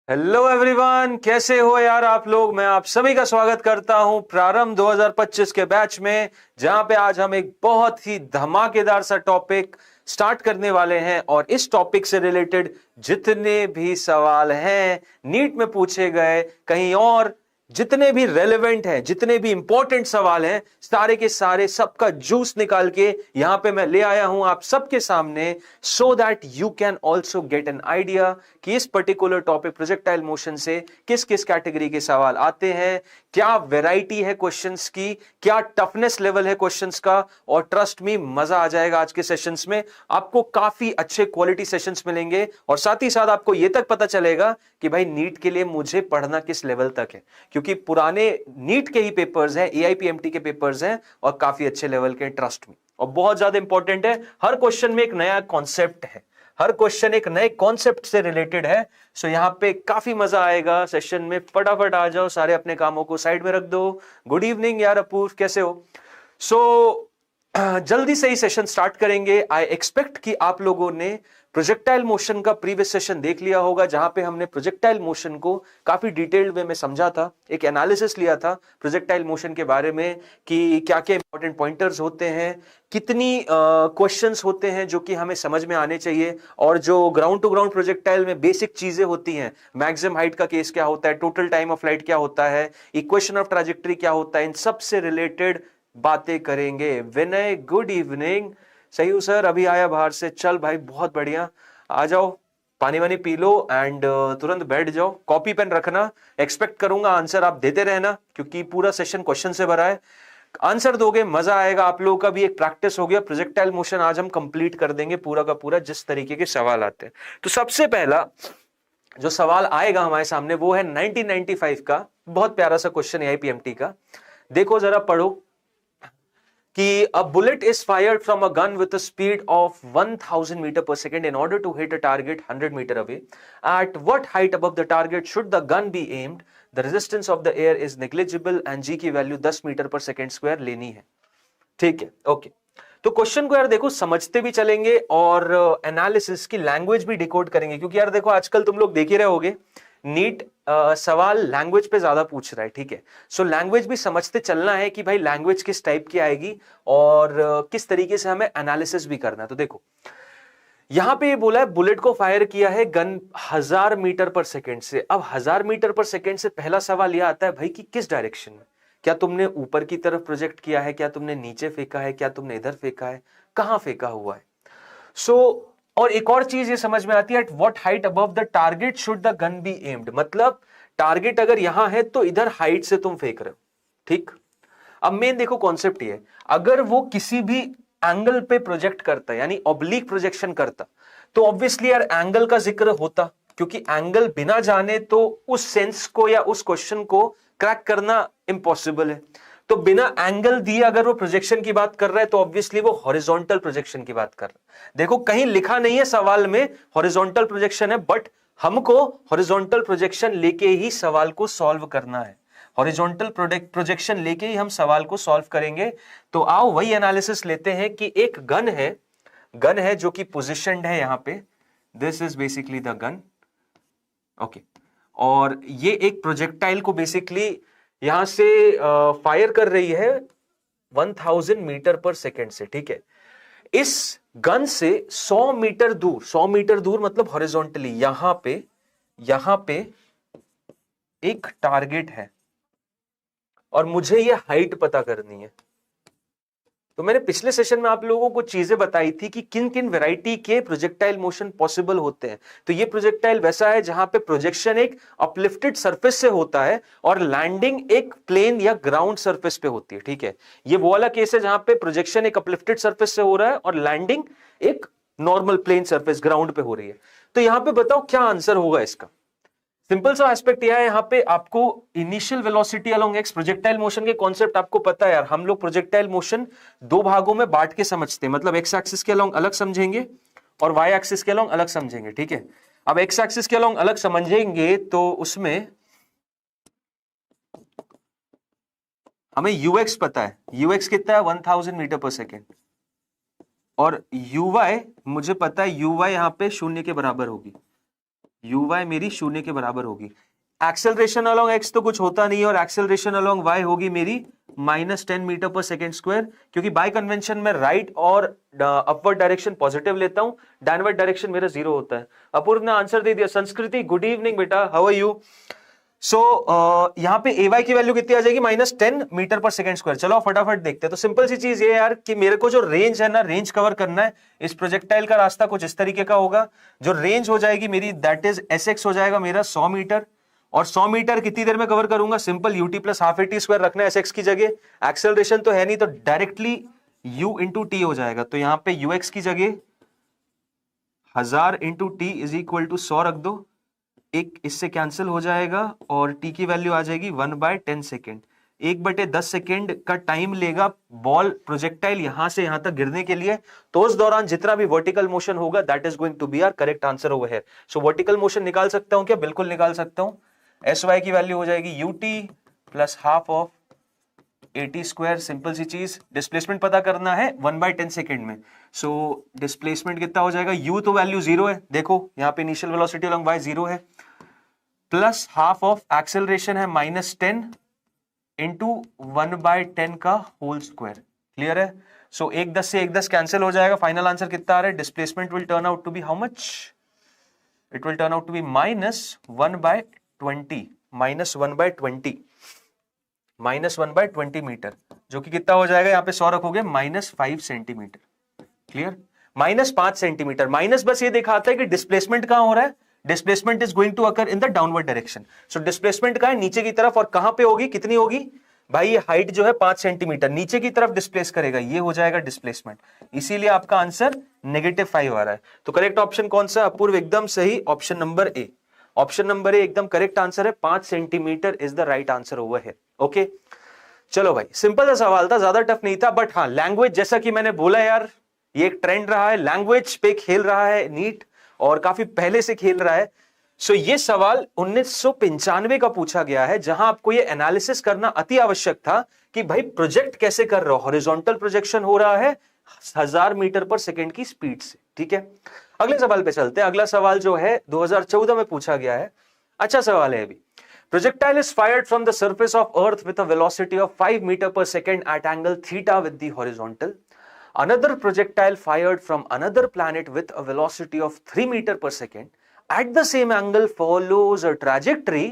Hello everyone, कैसे हो यार आप लोग। मैं आप सभी का स्वागत करता हूं प्रारंभ 2025 के बैच में, जहां पे आज हम एक बहुत ही धमाकेदार सा टॉपिक स्टार्ट करने वाले हैं। और इस टॉपिक से रिलेटेड जितने भी सवाल हैं नीट में पूछे गए, कहीं और जितने भी रेलेवेंट हैं, जितने भी इंपॉर्टेंट सवाल हैं, सारे के सारे सबका जूस निकाल के यहां पे मैं ले आया हूं आप सबके सामने, so that you can also get an idea कि इस पर्टिकुलर टॉपिक प्रोजेक्टाइल मोशन से किस किस कैटेगरी के सवाल आते हैं, क्या वैरायटी है क्वेश्चंस की, क्या टफनेस लेवल है क्वेश्चंस का। और ट्रस्ट मी, मजा आ जाएगा आज के सेशंस में। आपको काफी अच्छे क्वालिटी सेशंस मिलेंगे और साथ ही साथ आपको यह तक पता चलेगा कि भाई नीट के लिए मुझे पढ़ना किस लेवल तक है, क्योंकि पुराने नीट के ही पेपर्स हैं, एआईपीएमटी के पेपर्स हैं और काफी अच्छे लेवल के, ट्रस्ट मी। और बहुत ज्यादा इंपॉर्टेंट है, हर क्वेश्चन में एक नया कॉन्सेप्ट है, हर क्वेश्चन एक नए कॉन्सेप्ट से रिलेटेड है। सो यहां पे काफी मजा आएगा सेशन में। फटाफट आ जाओ, सारे अपने कामों को साइड में रख दो। गुड इवनिंग यार अपूर्व, कैसे हो। सो जल्दी से ही सेशन स्टार्ट करेंगे। आई एक्सपेक्ट कि आप लोगों ने प्रोजेक्टाइल मोशन का प्रीवियस सेशन देख लिया होगा, जहां पे हमने प्रोजेक्टाइल मोशन को काफी डिटेल्ड वे में समझा था, एक एनालिसिस लिया था प्रोजेक्टाइल मोशन के बारे में कि क्या क्या इंपॉर्टेंट पॉइंटर्स होते हैं, कितनी क्वेश्चंस होते हैं जो कि हमें समझ में आने चाहिए, और जो ग्राउंड टू ग्राउंड प्रोजेक्टाइल में बेसिक चीजें होती हैं, मैक्सिमम हाइट का केस क्या होता है, टोटल टाइम ऑफ फ्लाइट क्या होता है, इक्वेशन ऑफ ट्रैजेक्टरी क्या होता है, इन सब से रिलेटेड बातें करेंगे। विनय गुड इवनिंग। सही हूं सर, अभी आया बाहर से। चल भाई बहुत बढ़िया, आ जाओ, पानी वानी पी लो एंड तुरंत बैठ जाओ। कॉपी पेन रखना, एक्सपेक्ट करूंगा आंसर आप देते रहना, क्योंकि पूरा सेशन क्वेश्चन से भरा है। आंसर दोगे मजा आएगा, आप लोगों का भी एक प्रैक्टिस हो गया। प्रोजेक्टाइल मोशन आज हम कंप्लीट कर देंगे पूरा का पूरा, जिस तरीके के सवाल आते हैं। तो सबसे पहला जो सवाल आएगा हमारे सामने वो है 1995 का, बहुत प्यारा सा क्वेश्चन है आईपीएमटी का। देखो जरा, पढ़ो कि a bullet is fired from a gun with a speed of 1000 meter per second in order to hit a target 100 meter away. At what height above the target should the gun be aimed? The resistance of the air is negligible and g की value 10 metre पर second square लेनी है। ठीक है, okay. तो question को यार देखो, समझते भी चलेंगे और एनालिसिस की लैंग्वेज भी डिकोड करेंगे, क्योंकि यार देखो आजकल तुम लोग देख ही रहे होगे नीट सवाल लैंग्वेज पे ज्यादा पूछ रहा है। ठीक है, सो लैंग्वेज भी समझते चलना है कि भाई लैंग्वेज किस टाइप की आएगी और किस तरीके से हमें एनालिसिस भी करना है। तो देखो यहां पे ये बोला है बुलेट को फायर किया है गन 1000 मीटर पर सेकेंड से। अब 1000 मीटर पर सेकेंड से पहला सवाल यह आता है भाई कि किस डायरेक्शन में, क्या तुमने ऊपर की तरफ प्रोजेक्ट किया है, क्या तुमने नीचे फेंका है, क्या तुमने इधर फेंका है, कहां फेंका हुआ है। सो और एक और चीज ये समझ में आती है, at what height above the target should the gonna be aimed, मतलब टारगेट अगर यहां है तो इधर हाइट से तुम फेंक रहे हो। ठीक, अब मेन देखो कॉन्सेप्ट ये है, अगर वो किसी भी एंगल पे प्रोजेक्ट करता है, यानी ऑब्लिक प्रोजेक्शन करता, तो ऑब्वियसली यार एंगल का जिक्र होता, क्योंकि एंगल बिना जाने तो उस सेंस को या उस क्वेश्चन को क्रैक करना इम्पॉसिबल है। तो बिना एंगल दिए अगर वो प्रोजेक्शन की बात कर रहा है तो ऑब्वियसली वो हॉरिजॉन्टल प्रोजेक्शन की बात कर रहा है। देखो कहीं लिखा नहीं है सवाल में हॉरिजॉन्टल प्रोजेक्शन है, बट हमको हॉरिजॉन्टल प्रोजेक्शन लेके ही सवाल को सॉल्व करना है। हॉरिजॉन्टल प्रोजेक्शन लेके ही हम सवाल को सॉल्व करेंगे। तो आओ वही एनालिसिस लेते हैं कि एक गन है जो कि पोजिशनड है यहां पे, this is basically the gun, okay. और ये एक प्रोजेक्टाइल को बेसिकली यहां से फायर कर रही है 1000 मीटर पर सेकेंड से। ठीक है, इस गन से 100 मीटर दूर, 100 मीटर दूर मतलब हॉरिजॉन्टली यहां पे एक टारगेट है और मुझे ये हाइट पता करनी है। तो मैंने पिछले सेशन में आप लोगों को चीजें बताई थी कि किन किन वैरायटी के प्रोजेक्टाइल मोशन पॉसिबल होते हैं। तो ये प्रोजेक्टाइल वैसा है जहां पे प्रोजेक्शन एक अपलिफ्टेड सरफेस से होता है और लैंडिंग एक प्लेन या ग्राउंड सरफेस पे होती है। ठीक है, ये वो वाला केस है जहां पे प्रोजेक्शन एक अपलिफ्टेड सरफेस से हो रहा है और लैंडिंग एक नॉर्मल प्लेन सरफेस ग्राउंड पे हो रही है। तो यहां पे बताओ क्या आंसर होगा इसका। सिंपल सा एस्पेक्ट यह है, यहां पे आपको initial velocity along x, projectile motion के कॉन्सेप्ट आपको पता है यार। हम लोग प्रोजेक्टाइल मोशन दो भागों में बांट के समझते हैं, मतलब एक्स एक्सिस के अलोंग अलग समझेंगे और वाई एक्सिस के अलोंग अलग समझेंगे। ठीक है, अब एक्स एक्सिस के अलोंग अलग समझेंगे तो उसमें हमें यूएक्स पता है, यूएक्स कितना है 1000 मीटर पर सेकेंड, और यूवाई मुझे पता है, यूवाई यहां पे 0 के बराबर होगी। uy मेरी शून्य के बराबर होगी। एक्सेलरेशन अलोंग x तो कुछ होता नहीं है, और एक्सेलरेशन अलोंग y होगी मेरी -10 मीटर पर सेकेंड स्क्वायर, क्योंकि बाय कन्वेंशन में राइट और अपवर्ड डायरेक्शन पॉजिटिव लेता हूं, डाउनवर्ड डायरेक्शन मेरा 0 होता है। अपूर्व ने आंसर दे दिया। संस्कृति, गुड इवनिंग बेटा, हाउ आर यू? सो यहां पे ay की वैल्यू कितनी आ जाएगी? -10 मीटर पर सेकेंड स्क्वायर। चलो फटाफट देखते हैं। तो सिंपल सी चीज ये यार कि मेरे को जो रेंज है ना, रेंज कवर करना है। इस प्रोजेक्टाइल का रास्ता कुछ इस तरीके का होगा। जो रेंज हो जाएगी मेरी, दैट इज sx हो जाएगा मेरा 100 मीटर, और 100 मीटर कितनी देर में कवर करूंगा? Simple ut plus half at square रखना है sx की जगह। एक्सेलरेशन तो है नहीं, तो डायरेक्टली u इंटू टी हो जाएगा। तो यहां पे ux की जगह 1000 into T is equal to 100 रख दो, एक इससे कैंसिल हो जाएगा, और t की वैल्यू आ जाएगी 1/10 सेकेंड। 1/10 सेकेंड का टाइम लेगा बॉल प्रोजेक्टाइल यहां से यहां तक गिरने के लिए। तो उस दौरान जितना भी वर्टिकल मोशन होगा, that is going to be our correct answer over here. So vertical motion निकाल सकता हूं क्या? बिल्कुल निकाल सकता हूं। sy की वैल्यू हो जाएगी ut plus half of at square. Simple सी चीज, डिस्प्लेसमेंट पता करना है 1/10 सेकेंड में। सो डिस्प्लेसमेंट कितना हो जाएगा? u तो वैल्यू 0 है, देखो यहाँ पे इनिशियल वेलोसिटी अलोंग y 0 है, प्लस हाफ ऑफ एक्सेलरेशन है -10 इंटू 1/10 का होल स्क्वायर। क्लियर है? सो 1/10 से 1/10 कैंसिल हो जाएगा। फाइनल आंसर कितना आ रहा है? Displacement will turn out to be how much? It will turn out to be -1/20, -1/20 metre, जो कि कितना हो जाएगा? यहाँ पे 100 रखोगे -5 सेंटीमीटर। क्लियर? -5 सेंटीमीटर। माइनस बस ये दिखाता है कि डिस्प्लेसमेंट कहां हो रहा है। Displacement is going to occur in the downward direction. So displacement कहां है? नीचे की तरफ। और कहां पे होगी? कितनी होगी भाई? ये हाइट जो है 5 सेंटीमीटर नीचे की तरफ डिस्प्लेस करेगा, ये हो जाएगा डिस्प्लेसमेंट। इसीलिए आपका आंसर -5 आ रहा है। तो करेक्ट ऑप्शन कौन सा? अपूर्व एकदम सही, option number A. Option number ए एकदम करेक्ट आंसर है। 5 centimetre is the right answer over here. Okay, चलो भाई, सिंपल सा सवाल था, ज्यादा टफ नहीं था। बट हाँ, लैंग्वेज, जैसा कि मैंने बोला यार, ये एक ट्रेंड रहा है, लैंग्वेज पे खेल रहा है नीट, और काफी पहले से खेल रहा है। सो ये सवाल 1995 का पूछा गया है, जहां आपको ये एनालिसिस करना अति आवश्यक था कि भाई प्रोजेक्ट कैसे कर रहे हो। हॉरिजॉन्टल प्रोजेक्शन हो रहा है 1000 मीटर पर सेकेंड की स्पीड से। ठीक है, अगले सवाल पे चलते हैं। अगला सवाल जो है 2014 में पूछा गया है। अच्छा सवाल है अभी। Projectile is fired from the surface of Earth with a velocity of 5 meter per second at angle theta with the horizontal. Another projectile fired from another planet with a velocity of 3 meter per second at the same angle follows a trajectory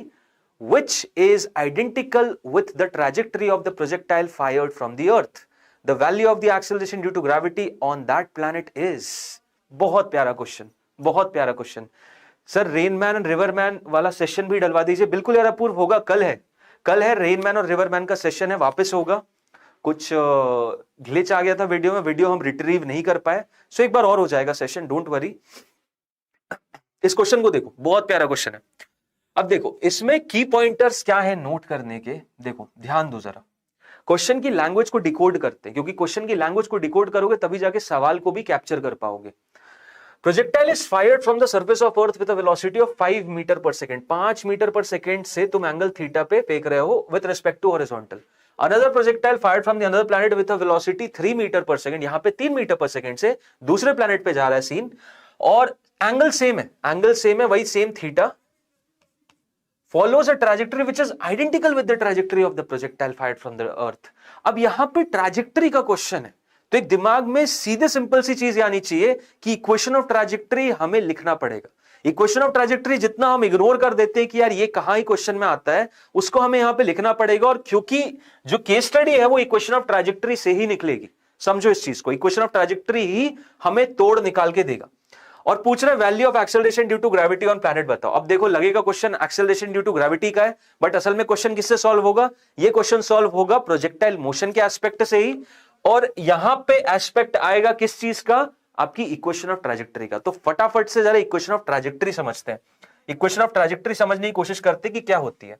which is identical with the trajectory of the projectile fired from the Earth. The value of the acceleration due to gravity on that planet is. बहुत प्यारा question, बहुत प्यारा question. Sir Rain Man और रिवरमैन वाला session भी डलवा दीजिए। बिल्कुल यार अपूर्व, होगा, कल है रेनमैन और रिवरमैन का सेशन है, वापस होगा। कुछ ग्लिच आ गया था वीडियो में, वीडियो हम रिट्रीव नहीं कर पाए। सो एक बार और हो जाएगा सेशन, डोंट वरी। इस क्वेश्चन को देखो, बहुत प्यारा क्वेश्चन है। अब देखो इसमें की पॉइंटर्स क्या है नोट करने के, देखो ध्यान दो जरा। क्वेश्चन की लैंग्वेज को डिकोड करते हैं, क्योंकि क्वेश्चन की लैंग्वेज को डिकोड करोगे तभी जाके सवाल को भी कैप्चर कर पाओगे। Projectile is fired from the surface of earth with a velocity of 5 metre per second. 5 metre per second से तुम एंगल थीटा पे फेंक रहे हो with respect to horizontal. Another projectile fired from the another planet with a velocity 3 metre per second. यहां पे 3 metre per second से दूसरे प्लैनेट पे जा रहा है सीन, और एंगल सेम है, वही same theta. follows a trajectory which is identical with the trajectory of the projectile fired from the earth। अब यहां पे ट्रैजेक्टरी का क्वेश्चन है, तो एक दिमाग में सीधे सिंपल सी चीज आनी चाहिए कि इक्वेशन ऑफ ट्रैजेक्टरी हमें लिखना पड़ेगा। इक्वेशन ऑफ ट्रैजेक्टरी जितना हम इग्नोर कर देते हैं कि यार ये कहां क्वेश्चन में आता है, उसको हमें यहां पे लिखना पड़ेगा। और क्योंकि जो केस स्टडी है वो इक्वेशन ऑफ ट्रैजेक्टरी से ही निकलेगी, समझो इस चीज को। इक्वेशन ऑफ ट्रैजेक्टरी ही हमें तोड़ निकाल के देगा। और पूछ रहे value of acceleration due to gravity on planet बताओ। अब देखो लगेगा question acceleration due to gravity का है, बट असल में क्वेश्चन किससे सॉल्व होगा? ये क्वेश्चन सॉल्व होगा प्रोजेक्टाइल मोशन के एस्पेक्ट से ही, और यहां पे एस्पेक्ट आएगा किस चीज का? आपकी इक्वेशन ऑफ ट्रैजेक्टरी का। तो फटाफट से जरा इक्वेशन ऑफ ट्रैजेक्टरी समझते हैं। इक्वेशन ऑफ ट्रैजेक्टरी समझने की कोशिश करते हैं कि क्या होती है।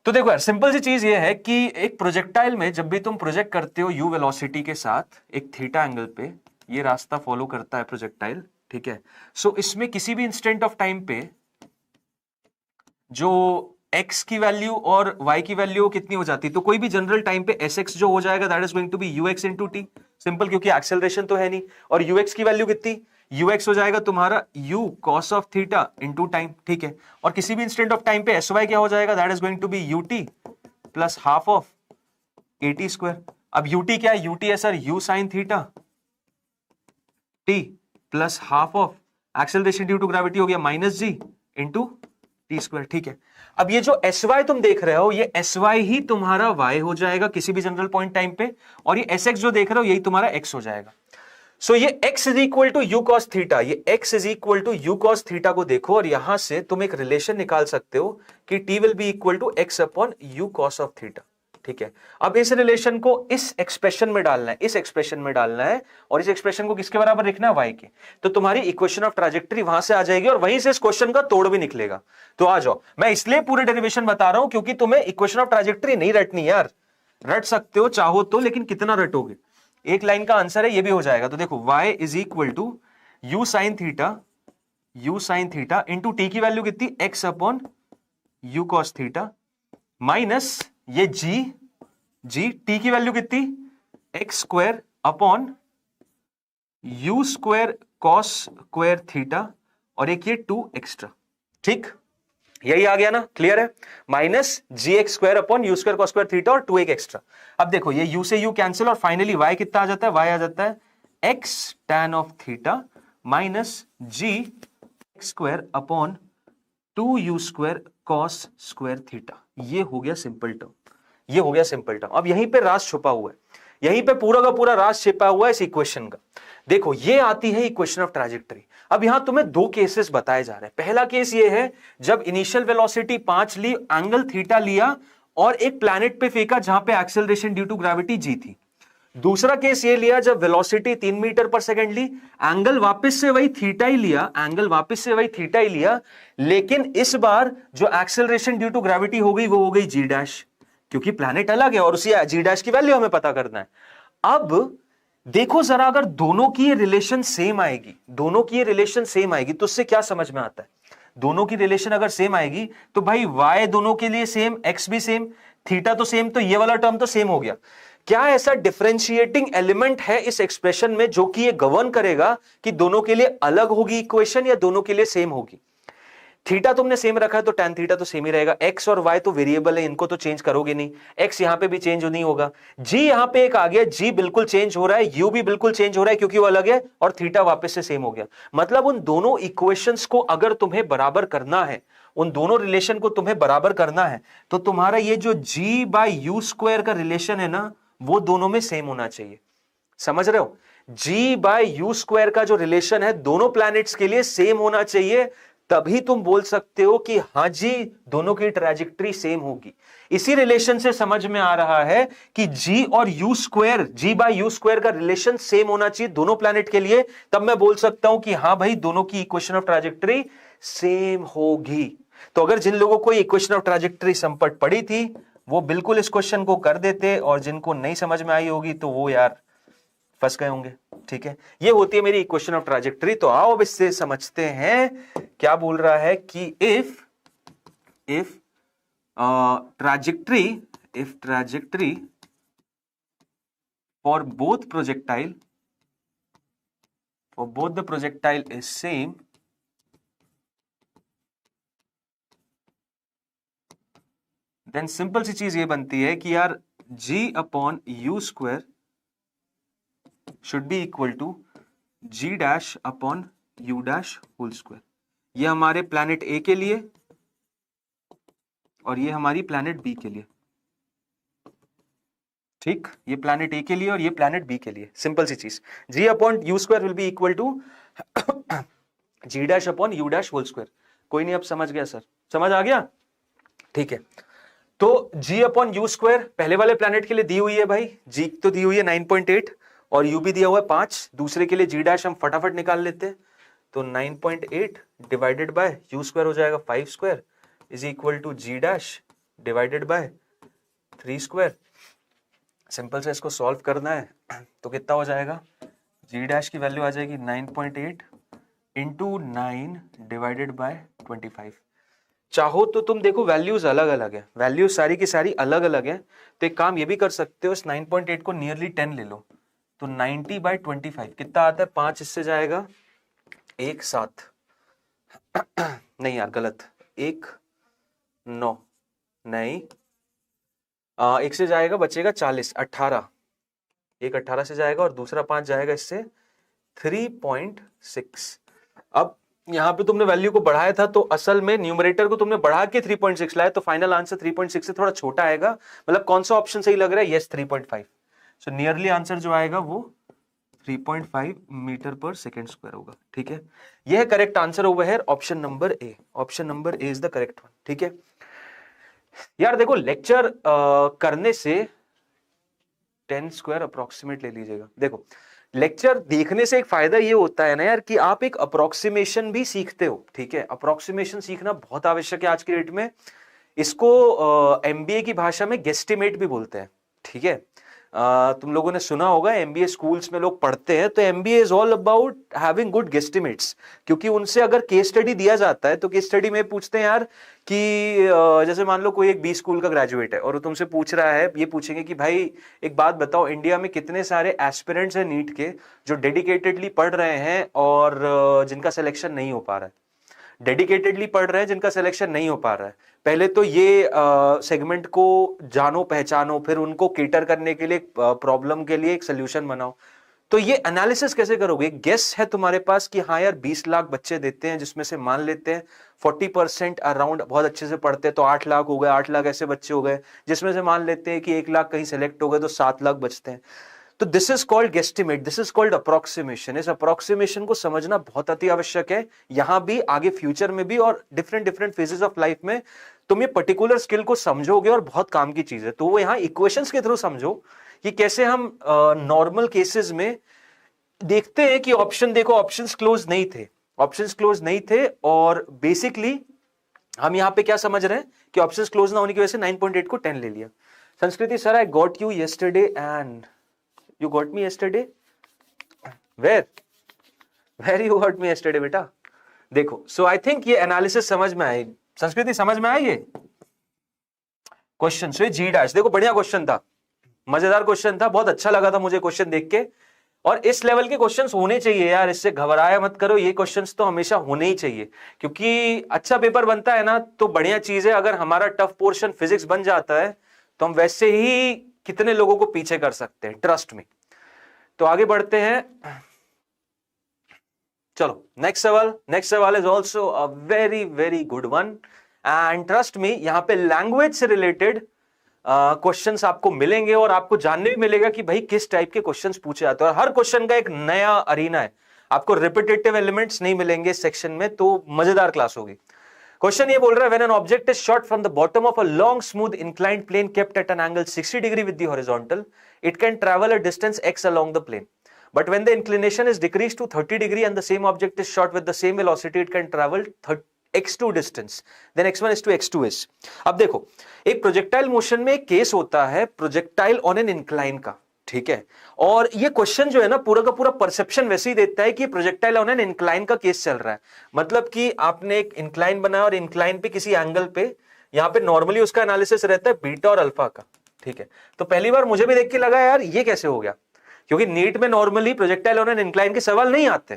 तो देखो यार सिंपल सी चीज ये है कि एक प्रोजेक्टाइल में जब भी तुम प्रोजेक्ट करते हो यू वेलोसिटी के साथ एक थीटा एंगल पे, ये रास्ता फॉलो करता है प्रोजेक्टाइल, ठीक है। सो इसमें किसी भी इंस्टेंट ऑफ टाइम पे जो x की वैल्यू और y की वैल्यू कितनी हो जाती है, तो कोई भी जनरल टाइम पे sx जो हो जाएगा that is going to be ux into t। Simple, क्योंकि एक्सेलरेशन तो है नहीं। और ux की वैल्यू कितनी? ux हो जाएगा तुम्हारा u cos of theta into time, ठीक है। और किसी भी इंस्टेंट ऑफ टाइम पे sy क्या हो जाएगा, that is going to be ut plus half of at square. अब ut क्या है, ut है sir u sine theta t plus half of acceleration due to gravity हो गया minus g into t square, ठीक है। अब ये जो sy तुम देख रहे हो, ये sy ही तुम्हारा y हो जाएगा किसी भी जनरल पॉइंट टाइम पे, और ये sx जो देख रहे हो यही तुम्हारा x हो जाएगा। सो ये x is equal to u cos theta, ये x is equal to u cos theta को देखो, और यहां से तुम एक रिलेशन निकाल सकते हो कि t will be equal to x upon u cos of theta, ठीक है। अब इस रिलेशन को इस एक्सप्रेशन में डालना है, इस एक्सप्रेशन में डालना है, और इस एक्सप्रेशन को किसके बराबर लिखना है, y के। तो तुम्हारी इक्वेशन ऑफ ट्रैजेक्टरी वहां से आ जाएगी, और वहीं से इस क्वेश्चन का तोड़ भी निकलेगा। तो आ जाओ, मैं इसलिए पूरे डेरिवेशन बता रहा हूं क्योंकि तुम्हें इक्वेशन ऑफ ट्रैजेक्टरी नहीं रटनी यार, रट सकते हो चाहो तो, लेकिन कितना रटोगे, एक लाइन का आंसर है, ये भी हो जाएगा। तो देखो y is equal to u sine theta into t की वैल्यू कितनी, x upon u cos theta minus ये जी टी की वैल्यू कितनी, x square upon you square cos square theta, और एक ये 2 एक्स्ट्रा, ठीक, यही आ गया ना, क्लियर है। Minus g x square upon you square cos square theta और 2 एक एक्स्ट्रा। अब देखो ये u से u कैंसिल, और फाइनली y कितना आ जाता है, y आ जाता है x tan of theta minus g square upon 2u square cos square theta. ये हो गया सिंपल टर्म, ये हो गया सिंपल टर्म। अब यहीं पे राज छुपा हुआ है, यहीं पे पूरा का पूरा राज छिपा हुआ है इस इक्वेशन का। देखो ये आती है इक्वेशन ऑफ ट्रैजेक्टरी। अब यहां तुम्हें दो केसेस बताए जा रहे हैं। पहला केस ये है जब इनिशियल वेलोसिटी 5 ली, एंगल थीटा लिया और एक प्लैनेट पे फेंका जहां पे acceleration due to gravity G थी। दूसरा केस ये लिया जब वेलोसिटी 3 मीटर पर सेकंड ली, एंगल वापस से वही थीटा ही लिया, एंगल वापस से वही थीटा ही लिया, लेकिन इस बार जो एक्सेलरेशन ड्यू टू ग्रेविटी हो गई वो हो गई जी डैश, क्योंकि प्लैनेट अलग है और उसी जी डैश की वैल्यू हमें पता करना है। अब देखो जरा, अगर दोनों की ये रिलेशन सेम आएगी, दोनों की ये रिलेशन सेम आएगी तो उससे क्या समझ में आता है, दोनों की रिलेशन अगर सेम आएगी तो भाई y दोनों के लिए सेम, x भी सेम, थीटा तो सेम, तो ये वाला टर्म तो सेम हो गया। क्या ऐसा डिफरेंशिएटिंग एलिमेंट है इस एक्सप्रेशन में जो कि ये गवर्न करेगा कि दोनों के लिए अलग होगी इक्वेशन या दोनों के लिए सेम होगी? थीटा तुमने सेम रखा है तो tan थीटा तो सेम ही रहेगा, x और y तो वेरिएबल है, इनको तो चेंज करोगे नहीं, x यहां पे भी चेंज नहीं होगा, g यहां पे एक आ गया, g बिल्कुल चेंज हो रहा है, u भी बिल्कुल चेंज हो रहा है क्योंकि वो अलग है, और थीटा वापस से सेम हो गया। मतलब उन दोनों इक्वेशंस को अगर तुम्हें बराबर करना है, उन दोनों रिलेशन को तुम्हें बराबर करना है, तो तुम्हारा ये जो g बाय यू स्क्वायर का रिलेशन है ना, वो दोनों में सेम होना चाहिए। समझ रहे हो? g बाय यू स्क्वायर का जो रिलेशन है दोनों प्लैनेट्स के लिए सेम होना चाहिए, तभी तुम बोल सकते हो कि हां जी दोनों की ट्रैजेक्टरी सेम होगी। इसी रिलेशन से समझ में आ रहा है कि g और u square, g by u square का रिलेशन सेम होना चाहिए दोनों प्लैनेट के लिए, तब मैं बोल सकता हूं कि हां भाई दोनों की इक्वेशन ऑफ ट्रैजेक्टरी सेम होगी। तो अगर जिन लोगों को इक्वेशन ऑफ ट्रैजेक्टरी संपट पड़ी थी वो बिल्कुल इस क्वेश्चन को कर देते, और जिनको नहीं समझ में आई होगी तो वो यार फंस गए होंगे। ठीक है, ये होती है मेरी इक्वेशन ऑफ ट्रैजेक्टरी। तो आओ अब इससे समझते हैं क्या बोल रहा है कि if trajectory for both the projectile is same, then simple सी चीज ये बनती है कि यार g upon you square should be equal to g dash upon u dash whole square. ये हमारे प्लैनेट ए के लिए और ये हमारी प्लैनेट बी के लिए। ठीक, ये प्लैनेट ए के लिए और ये प्लैनेट बी के लिए। सिंपल सी चीज, g upon you square will be equal to g dash upon u dash whole square. कोई नहीं, अब समझ गया सर, समझ आ गया? ठीक है, तो g अपॉन यू स्क्वायर पहले वाले प्लैनेट के लिए दी हुई है भाई, g तो दी हुई है 9.8 और u भी दिया हुआ है 5। दूसरे के लिए g डैश हम फटाफट निकाल लेते हैं, तो 9.8 डिवाइडेड बाय यू स्क्वायर हो जाएगा 5 square is equal to g dash divided by 3 square. Simple से इसको सॉल्व करना है तो कितना हो जाएगा, g डैश की वैल्यू आ जाएगी 9.8 इंटू 9 डिवाइडेड बाय 25। चाहो तो तुम देखो वैल्यूज अलग अलग है, वैल्यूज सारी की सारी अलग अलग है, तो एक काम ये भी कर सकते हो, इस 9.8 को नियरली 10 ले लो, तो 90 बाय 25 कितना आता है, 5 इससे जाएगा एक सात नहीं यार गलत, एक नौ नहीं, एक से जाएगा बचेगा 40, 18, एक 18 से जाएगा और दूसरा 5 जाएगा इससे 3.6। अब यहां पे तुमने वैल्यू को बढ़ाया था तो असल में न्यूमरेटर को तुमने बढ़ा के 3.6 लाया, तो फाइनल आंसर 3.6 से थोड़ा छोटा आएगा। मतलब कौन सा ऑप्शन सही लग रहा है? यस 3.5। सो नियरली आंसर जो आएगा वो 3.5 मीटर पर सेकेंड स्क्वायर होगा। ठीक है, यह है correct answer over here, option number A. Option number A is the correct one. ठीक है यार, देखो लेक्चर करने से 10 स्क्वायर अप्रोक्सीमेट ले लीजिएगा। देखो लेक्चर देखने से एक फायदा ये होता है ना यार कि आप एक अप्रोक्सीमेशन भी सीखते हो। ठीक है, अप्रोक्सीमेशन सीखना बहुत आवश्यक है आज की डेट में। इसको एमबीए की भाषा में गेस्टिमेट भी बोलते हैं। ठीक है, तुम लोगों ने सुना होगा एमबीए स्कूल्स में लोग पढ़ते हैं, तो MBA is all about having good guesstimates. क्योंकि उनसे अगर केस स्टडी दिया जाता है तो केस स्टडी में पूछते हैं यार कि जैसे मान लो कोई एक बी स्कूल का ग्रेजुएट है और वो तुमसे पूछ रहा है, ये पूछेंगे कि भाई एक बात बताओ, इंडिया में कितने सारे एस्पिरेंट्स हैं नीट के जो डेडिकेटेडली पढ़ रहे हैं और जिनका सिलेक्शन नहीं हो पा रहा है। डेडिकेटेडली पढ़ रहे हैं जिनका सिलेक्शन नहीं हो पा रहा है। पहले तो ये सेगमेंट को जानो पहचानो, फिर उनको केटर करने के लिए प्रॉब्लम के लिए एक सोल्यूशन बनाओ। तो ये एनालिसिस कैसे करोगे? गेस है तुम्हारे पास कि हाँ यार 20 लाख बच्चे देते हैं, जिसमें से मान लेते हैं 40% अराउंड बहुत अच्छे से पढ़ते हैं, तो 8 लाख हो गए। 8 लाख ऐसे बच्चे हो गए जिसमें से मान लेते हैं कि 1 लाख कहीं सेलेक्ट हो गए, तो 7 लाख बचते हैं। तो this is called guesstimate, this is called approximation. इस अप्रोक्सीमेशन को समझना बहुत अति आवश्यक है, यहां भी, आगे फ्यूचर में भी, और different different phases of life में तुम ये पर्टिकुलर स्किल को समझोगे और बहुत काम की चीज है। तो वो यहां इक्वेशंस के थ्रू समझो कि कैसे हम नॉर्मल केसेस में देखते हैं कि ऑप्शन देखो, ऑप्शंस क्लोज नहीं थे, ऑप्शंस क्लोज नहीं थे, और बेसिकली हम यहां पे क्या समझ रहे हैं कि ऑप्शंस क्लोज ना होने की वजह से 9.8 को 10 ले लिया। संस्कृति sir, I got you yesterday and you got me yesterday? where you got me yesterday बेटा? देखो, so I think ये एनालिसिस समझ में आई। संस्कृति समझ में आई ये क्वेश्चन? सो ये जी डैश, देखो बढ़िया क्वेश्चन था, मजेदार क्वेश्चन था, बहुत अच्छा लगा था मुझे क्वेश्चन देख के। और इस लेवल के क्वेश्चंस होने चाहिए यार, इससे घबराया मत करो, ये क्वेश्चंस तो हमेशा होने ही चाहिए, क्योंकि अच्छा पेपर बनता है ना तो बढ़िया चीज है। अगर हमारा टफ पोर्शन फिजिक्स बन जाता है तो हम वैसे ही कितने लोगों को पीछे कर सकते हैं, ट्रस्ट में। तो आगे बढ़ते हैं, चलो नेक्स्ट सवाल। नेक्स्ट सवाल is also a very very good one, and trust me यहां पे लैंग्वेज से रिलेटेड क्वेश्चंस आपको मिलेंगे और आपको जानने भी मिलेगा कि भाई किस टाइप के क्वेश्चंस पूछे जाते हैं, और हर क्वेश्चन का एक नया अरीना है। आपको रिपीटेटिव एलिमेंट्स नहीं मिलेंगे इस सेक्शन में, तो मजेदार क्लास होगी। क्वेश्चन ये बोल रहा है, when an object is shot from the bottom of a long smooth inclined plane kept at an angle 60 degree with the horizontal, it can travel a distance x along the plane, but when the inclination is decreased to 30 degree and the same object is shot with the same velocity, it can travel x2 distance, then x1 is to x2 is। अब देखो, एक projectile motion में एक case होता है projectile on an incline का, ठीक है, और ये क्वेश्चन जो है ना पूरा का पूरा परसेप्शन वैसे ही देता है कि प्रोजेक्टाइल ऑन एन इंक्लाइन का केस चल रहा है। मतलब कि आपने एक इंक्लाइन बनाया और इंक्लाइन पे किसी एंगल पे, यहां पे नॉर्मली उसका एनालिसिस रहता है बीटा और अल्फा का, ठीक है। तो पहली बार मुझे भी देख के लगा यार ये कैसे हो गया, क्योंकि नीट में normally projectile on an incline के सवाल नहीं आते,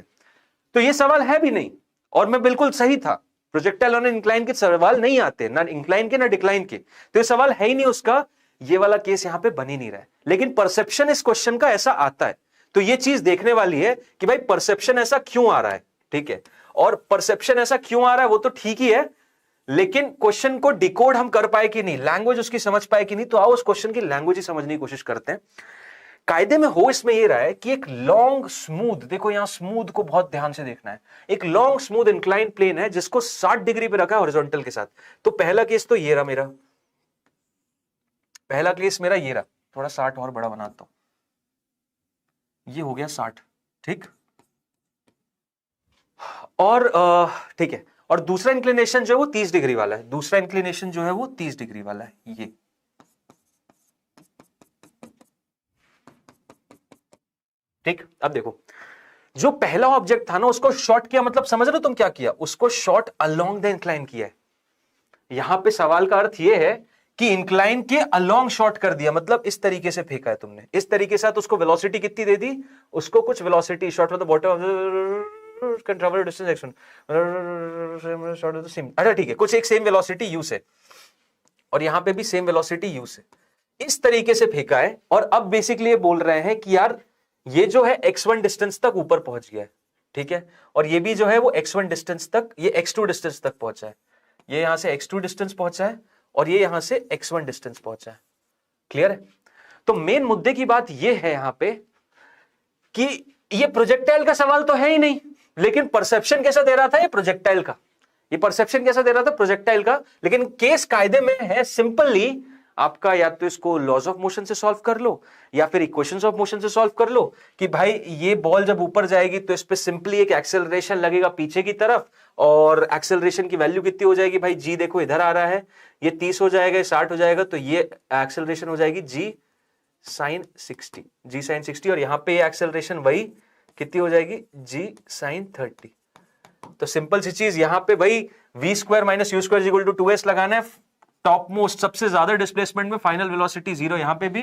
तो ये सवाल है भी नहीं, और मैं बिल्कुल सही था, प्रोजेक्टाइल ऑन एन इंक्लाइन के सवाल नहीं आते, ना इंक्लाइन के ना डिक्लाइन के, तो ये सवाल है ही नहीं उसका, ये वाला केस यहां पे बन ही नहीं रहा है। लेकिन परसेप्शन इस क्वेश्चन का ऐसा आता है, तो ये चीज देखने वाली है कि भाई परसेप्शन ऐसा क्यों आ रहा है, ठीक है, और परसेप्शन ऐसा क्यों आ रहा है वो तो ठीक ही है, लेकिन क्वेश्चन को डिकोड हम कर पाए कि नहीं, लैंग्वेज उसकी समझ पाए कि नहीं, तो आओ उस क्वेश्चन की लैंग्वेज ही समझने की कोशिश करते हैं। कायदे में हो इसमें यह रहा है कि एक लॉन्ग स्मूथ, देखो यहां स्मूथ को बहुत ध्यान से देखना है, एक लॉन्ग स्मूथ इंक्लाइन प्लेन है जिसको 60 डिग्री पे रखा है हॉरिजॉन्टल के साथ। तो पहला केस तो ये रहा मेरा, पहला केस मेरा ये रहा, थोड़ा 60 और बड़ा बनाता हूं, ये हो गया 60, ठीक, और ठीक है, और दूसरा इंक्लिनेशन जो है वो 30 डिग्री वाला है, दूसरा इंक्लिनेशन जो है वो 30 डिग्री वाला है, ये ठीक। अब देखो, जो पहला ऑब्जेक्ट था ना उसको शॉर्ट किया, मतलब समझ रहे हो तुम क्या किया, उसको शॉर्ट अलोंग द इंक्लाइन किया है। यहां पे सवाल का अर्थ ये है कि इंक्लाइन के अलोंग शॉर्ट कर दिया, मतलब इस तरीके से फेंका है तुमने, इस तरीके से, उसको वेलोसिटी कितनी दे दी, उसको कुछ velocity, short of the bottom travel distance एक्स1, अच्छा ठीक है, कुछ एक सेम वेलोसिटी u से और यहां पे भी सेम वेलोसिटी u से इस तरीके से फेंका है। और अब बेसिकली ये बोल रहे हैं कि यार ये जो है x1 डिस्टेंस तक ऊपर पहुंच गया है, ठीक है, और ये भी जो है वो x1 डिस्टेंस तक, ये x2 डिस्टेंस तक पहुंचा है, ये यहां से x2 डिस्टेंस पहुंचा है और ये यहां से x1 डिस्टेंस पहुंचा है। क्लियर है? तो मेन मुद्दे की बात ये है यहां पे कि ये प्रोजेक्टाइल का सवाल तो है ही नहीं, लेकिन परसेप्शन कैसा दे रहा था ये प्रोजेक्टाइल का, ये परसेप्शन कैसा दे रहा था प्रोजेक्टाइल का। लेकिन केस कायदे में है सिंपली आपका, या तो इसको लॉज ऑफ मोशन से सॉल्व कर लो या फिर इक्वेशंस ऑफ मोशन से सॉल्व कर लो कि भाई ये बॉल जब ऊपर जाएगी तो इस पे सिंपली एक एक्सेलरेशन लगेगा पीछे की तरफ, और एक्सेलरेशन की वैल्यू कितनी हो जाएगी भाई, जी देखो इधर आ रहा है, ये 30 हो जाएगा, 60 हो जाएगा, तो ये एक्सेलरेशन हो जाएगी जी साइन 60, जी साइन 60, और यहां पे ये एक्सेलरेशन वही कितनी हो जाएगी, जी साइन 30। तो सिंपल सी चीज यहां पे भाई v square minus u square equal to 2s लगाना है। टॉप मोस्ट सबसे ज्यादा डिस्प्लेसमेंट में फाइनल वेलोसिटी 0, यहां पे भी,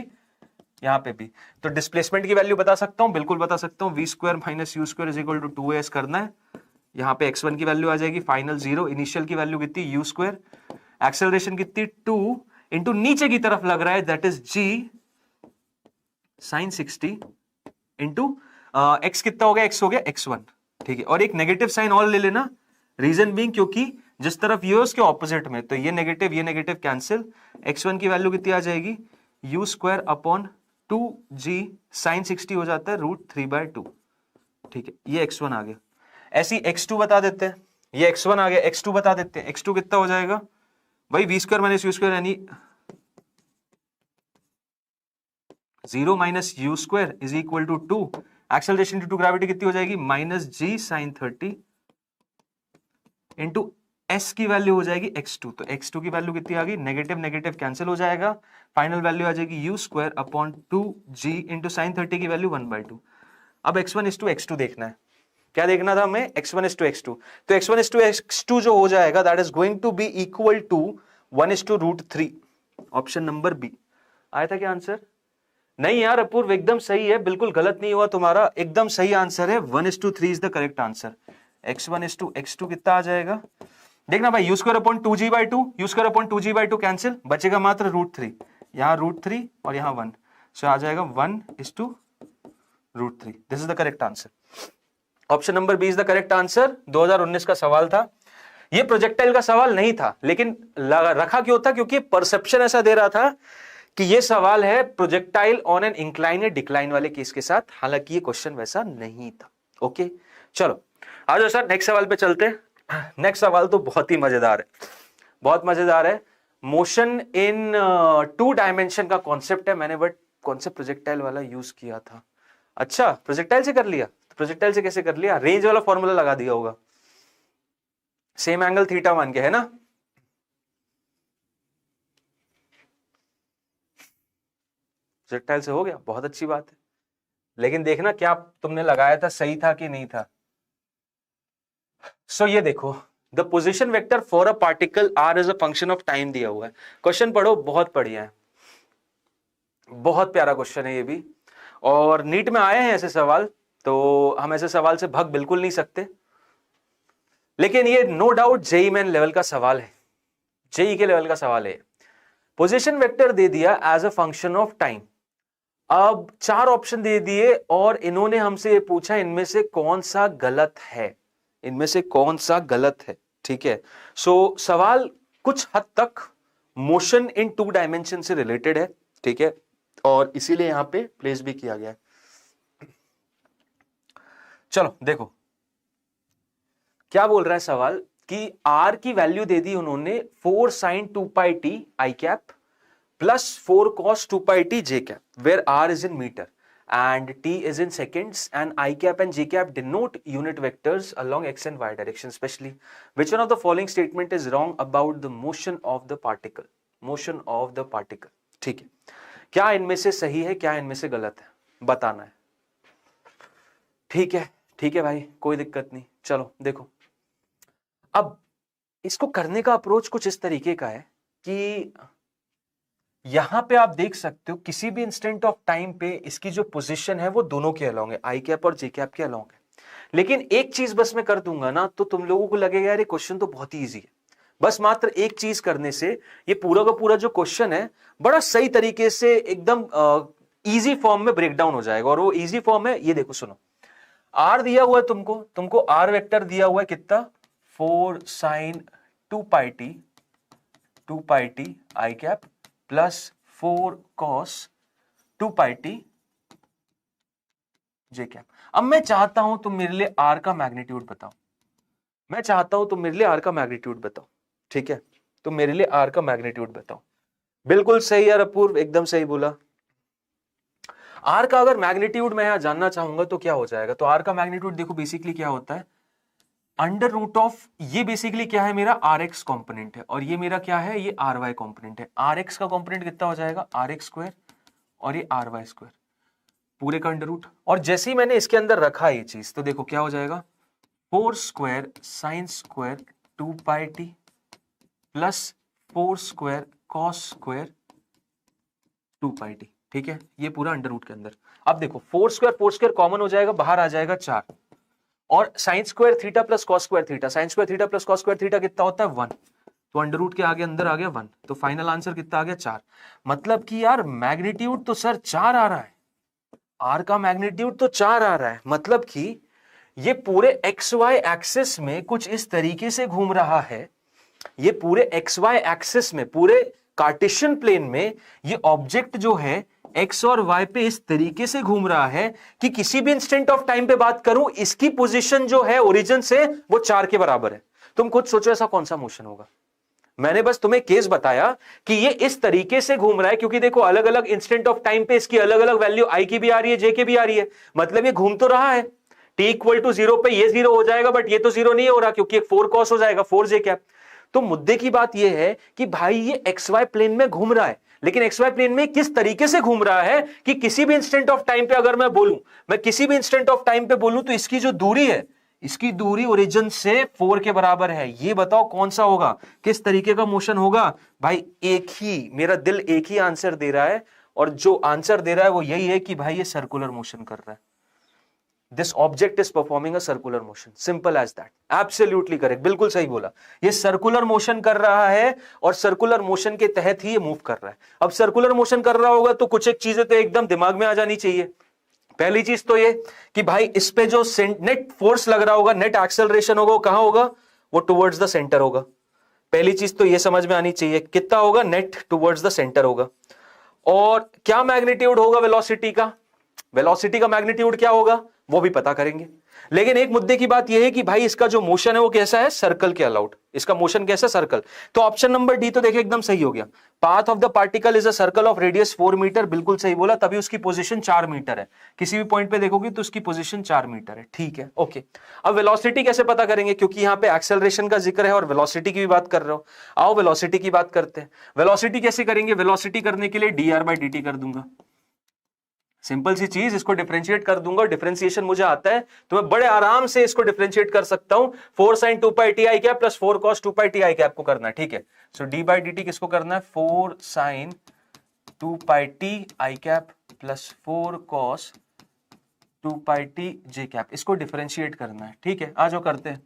यहां पे भी। तो डिस्प्लेसमेंट की वैल्यू बता सकता हूं, बिल्कुल बता सकता हूं, v square minus u square equal to 2s करना है। यहां पे x1 की वैल्यू आ जाएगी फाइनल 0, इनिशियल की वैल्यू कितनी u स्क्वायर, एक्सेलरेशन कितनी 2 इंटू नीचे की तरफ लग रहा है that is g sine 60 into x कितना हो गया, x हो गया x1, ठीक है, और एक नेगेटिव साइन और ले लेना, रीजन बीइंग क्योंकि जिस तरफ ये उसके ऑपोजिट में, तो ये नेगेटिव कैंसिल, x1 की वैल्यू कितनी आ जाएगी, u square upon 2g sign 60 हो जाता है √3/2, ठीक है, ये x1 आ गया। ऐसी x2 बता देते हैं, ये x1 आ गया, x2 बता देते हैं, x2 कितना हो जाएगा भाई, v square minus u square यानी 0 minus u square is equal to 2, acceleration due to gravity कितनी हो जाएगी, minus g sine 30 into s की वैल्यू हो जाएगी x2, तो x2 की वैल्यू कितनी आ गई, नेगेटिव नेगेटिव कैंसिल हो जाएगा, फाइनल वैल्यू आ जाएगी u square upon 2g into sine 30 की वैल्यू 1/2। अब x1 is to x2 देखना है, क्या देखना था हमें, x1 is to x2, तो x1 is to x2 जो हो जाएगा that is going to be equal to 1 is to √3, option number B. आया था क्या आंसर? नहीं यार अपूर्व एकदम सही है, बिल्कुल गलत नहीं हुआ तुम्हारा, एकदम सही आंसर है, 1 is to 3 is the correct answer. x1 is to x2 कितना आ जाएगा, देखना भाई, u square upon 2g/2, u square upon 2g/2 cancel, बचेगा मात्र √3, यहां √3 और यहां 1, सो आ जाएगा 1 is to √3, this is the correct answer. Option number B is the correct answer. 2019 का सवाल था, ये प्रोजेक्टाइल का सवाल नहीं था, लेकिन रखा क्यों था, क्योंकि परसेप्शन ऐसा दे रहा था कि ये सवाल है प्रोजेक्टाइल ऑन एन इंक्लाइन या डिक्लाइन वाले केस के साथ, हालांकि ये क्वेश्चन वैसा नहीं था। ओके चलो आ जाओ सर, नेक्स्ट सवाल पे चलते हैं। नेक्स्ट सवाल तो बहुत ही मजेदार है, बहुत मजेदार है। मोशन इन 2 डायमेंशन का कॉन्सेप्ट है, मैंने बट कौन से प्रोजेक्टाइल वाला यूज किया था, अच्छा प्रोजेक्टाइल से कर लिया, तो प्रोजेक्टाइल से कैसे कर लिया, रेंज वाला फॉर्मूला लगा दिया होगा, सेम एंगल थीटा मान के, है ना, प्रोजेक्टाइल से हो गया, बहुत अच्छी बात है। लेकिन देखना क्या तुमने लगाया था सही था कि नहीं था। सो ये देखो, the position vector for a particle r is a function of time दिया हुआ है। क्वेश्चन पढ़ो, बहुत बढ़िया है, बहुत प्यारा क्वेश्चन है ये भी, और नीट में आए हैं ऐसे सवाल, तो हम ऐसे सवाल से भाग बिल्कुल नहीं सकते, लेकिन ये no doubt JEE Main level का सवाल है, जेई के लेवल का सवाल है। पोजीशन वेक्टर दे दिया as a function of time, अब 4 ऑप्शन दे दिए और इन्होंने हमसे ये पूछा इनमें से कौन सा गलत है, इनमें से कौन सा गलत है, ठीक है। सो सवाल कुछ हद तक मोशन इन 2 डायमेंशन से रिलेटेड है, ठीक है, और इसीलिए यहां पे प्लेस भी किया गया है। चलो देखो क्या बोल रहा है सवाल कि r की वैल्यू दे दी उन्होंने 4 sin 2πt i cap plus 4 cos 2πt j cap, where r is in meter and t is in seconds and I cap and j cap denote unit vectors along x and y direction. Especially, which one of the following statement is wrong about the motion of the particle? Motion of the particle. ठीक है, क्या इनमें से सही है, क्या इनमें से गलत है, बताना है। ठीक है, ठीक है भाई, कोई दिक्कत नहीं। चलो देखो, अब इसको करने का अप्रोच कुछ इस तरीके का है कि यहां पे आप देख सकते हो किसी भी इंस्टेंट ऑफ टाइम पे इसकी जो पोजीशन है वो दोनों के अलोंग है, आई कैप और जे कैप के अलोंग है। लेकिन एक चीज बस मैं कर दूंगा ना तो तुम लोगों को लगेगा यार ये क्वेश्चन तो बहुत ही ईजी है। बस मात्र एक चीज करने से ये पूरा का पूरा जो क्वेश्चन है बड़ा सही तरीके से एकदम इजी फॉर्म में ब्रेक डाउन हो जाएगा। और वो इजी फॉर्म है, ये देखो सुनो, आर दिया हुआ है तुमको आर वेक्टर दिया हुआ है कितना, 4 sin 2 pi t I cap plus 4 cos 2 pi t J cap. अब मैं चाहता हूं तुम मेरे लिए आर का मैग्नीट्यूड बताओ, मैं चाहता हूं तुम मेरे लिए आर का मैग्नीट्यूड बताओ, ठीक है, तुम मेरे लिए आर का मैग्नीट्यूड बताओ। बिल्कुल सही यार अपूर्व, एकदम सही बोला। आर का अगर मैग्नीट्यूड मैं यहां जानना चाहूंगा तो क्या हो जाएगा, तो आर का मैग्नीट्यूड देखो बेसिकली क्या होता है, अंडर रूट ऑफ, ये बेसिकली क्या है मेरा आर एक्स कॉम्पोनेंट है और ये मेरा क्या है, ये आर वाई कॉम्पोनेंट है। आर एक्स का कॉम्पोनेंट कितना हो जाएगा, आर एक्स स्क्वायर और ये आर वाई स्क्वायर पूरे का अंडर रूट। और जैसे ही मैंने इसके अंदर रखा ये चीज तो देखो क्या हो जाएगा, 4 square sine square 2 pi T plus 4 square cos square 2 pi T, ठीक है, ये पूरा अंडर रूट के अंदर। अब देखो 4 स्क्वायर कॉमन हो जाएगा, बाहर आ जाएगा 4 और sine square theta plus cos square theta, sine square theta plus cos square theta कितना होता है 1, तो अंडर रूट के आगे अंदर आ गया 1, तो फाइनल आंसर कितना आ गया 4। मतलब कि यार मैग्नीट्यूड तो सर 4 आ रहा है, आर का मैग्नीट्यूड तो 4 आ रहा है, मतलब कि ये पूरे एक्स वाई एक्सिस में कुछ इस तरीके से घूम रहा है, ये पूरे एक्स वाई एक्सिस में, पूरे कार्टेशियन प्लेन में ये ऑब्जेक्ट जो है एक्स और वाई पे इस तरीके से घूम रहा है कि किसी भी इंस्टेंट ऑफ टाइम पे बात करूं इसकी पोजीशन जो है ओरिजिन से वो 4 के बराबर है। तुम खुद सोचो ऐसा कौन सा मोशन होगा। मैंने बस तुम्हें केस बताया कि ये इस तरीके से घूम रहा है क्योंकि देखो अलग अलग इंस्टेंट ऑफ टाइम पे इसकी अलग अलग वैल्यू आई की भी आ रही है, जे की भी आ रही है, मतलब ये घूम तो रहा है। टी इक्वल टू 0 पे ये 0 हो जाएगा बट ये तो 0 नहीं हो रहा क्योंकि एक 4 कॉस हो जाएगा 4 जे कैप। तो मुद्दे की बात यह है कि भाई ये एक्स वाई प्लेन में घूम रहा है, लेकिन एक्स वाई प्लेन में किस तरीके से घूम रहा है कि किसी भी इंस्टेंट ऑफ टाइम पे अगर मैं किसी भी इंस्टेंट ऑफ टाइम पे बोलूं तो इसकी जो दूरी है, इसकी दूरी ओरिजिन से 4 के बराबर है। ये बताओ कौन सा होगा, किस तरीके का मोशन होगा। भाई एक ही, मेरा दिल एक ही आंसर दे रहा है और जो आंसर दे रहा है वो यही है कि भाई ये सर्कुलर मोशन कर रहा है। This object is performing a circular motion, simple as that, absolutely correct, बिल्कुल सही बोला। ये सर्कुलर मोशन कर रहा है और सर्कुलर मोशन के तहत ही ये मूव कर रहा है। अब सर्कुलर मोशन कर रहा होगा तो कुछ एक चीजें तो एकदम दिमाग में आ जानी चाहिए। पहली चीज तो ये कि भाई इस पे जो नेट फोर्स लग रहा होगा, नेट एक्सेलरेशन होगा, वो कहां होगा, वो टुवर्ड्स द सेंटर होगा। पहली चीज तो ये समझ में आनी चाहिए, कितना होगा, नेट टुवर्ड्स द सेंटर होगा। और क्या मैग्नीट्यूड होगा वेलोसिटी का, वेलोसिटी का मैग्नीट्यूड क्या होगा वो भी पता करेंगे। लेकिन एक मुद्दे की बात यह है कि भाई इसका जो मोशन है वो कैसा है, सर्कल के अलाउड, इसका मोशन कैसा है, सर्कल। तो ऑप्शन नंबर डी तो देखिए एकदम सही हो गया। Path of the particle is a circle of radius 4 metre, बिल्कुल सही बोला, तभी उसकी पोजीशन 4 मीटर है। किसी भी पॉइंट पे देखोगे तो उसकी पोजीशन 4 मीटर है, ठीक है, ओके। अब वेलोसिटी कैसे पता करेंगे, क्योंकि यहां पे एक्सेलरेशन का जिक्र है और वेलोसिटी की भी बात कर रहे हो। आओ वेलोसिटी की बात करते हैं। वेलोसिटी कैसे करेंगे, वेलोसिटी करने के लिए dr/dt कर दूंगा, सिंपल सी चीज, इसको डिफरेंशिएट कर दूंगा, डिफरेंशिएशन मुझे आता है तो मैं बड़े आराम से इसको डिफरेंशिएट कर सकता हूं। 4 sin 2 pi t i cap plus 4 cos 2 pi t i cap को करना है, ठीक है। सो d/dt किसको करना है, 4 sin 2 pi t i cap plus 4 cos 2 pi t j cap, इसको डिफरेंशिएट करना है, ठीक है। आज वो करते हैं,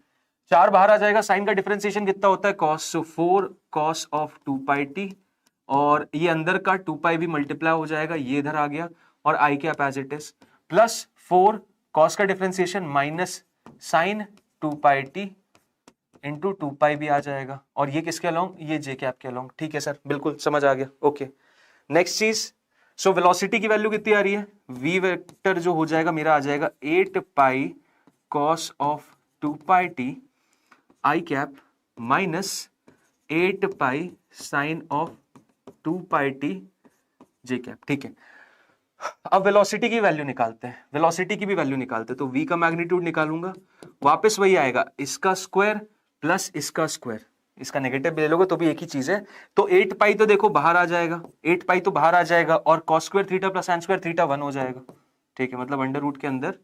4 बाहर आ जाएगा, साइन का डिफरेंशिएशन कितना होता है cos, so 4 cos of 2 pi t और ये अंदर का 2 pi भी मल्टीप्लाई हो जाएगा, ये इधर आ गया और I cap as it is, plus 4 cos का differentiation minus sine 2 pi T into 2 pi भी आ जाएगा और ये किसके अलोंग, ये जे कैप के अलोंग, ठीक है सर, बिल्कुल समझ आ गया, ओके। नेक्स्ट चीज, सो वेलोसिटी की वैल्यू कितनी आ रही है, वी वेक्टर जो हो जाएगा मेरा आ जाएगा 8 pi cos of 2 pi T I cap minus 8 pi sine of 2 pi T J cap, ठीक है। अब वेलोसिटी की वैल्यू निकालते हैं, वेलोसिटी की भी वैल्यू निकालते हैं, तो v का मैग्नीट्यूड निकालूंगा, वापस वही आएगा, इसका स्क्वायर प्लस इसका स्क्वायर, इसका नेगेटिव भी ले लोगे तो भी एक ही चीज है। तो 8 पाई तो देखो बाहर आ जाएगा, 8 पाई तो बाहर आ जाएगा और cos square theta plus sin square theta 1 हो जाएगा, ठीक है। मतलब अंडर रूट के अंदर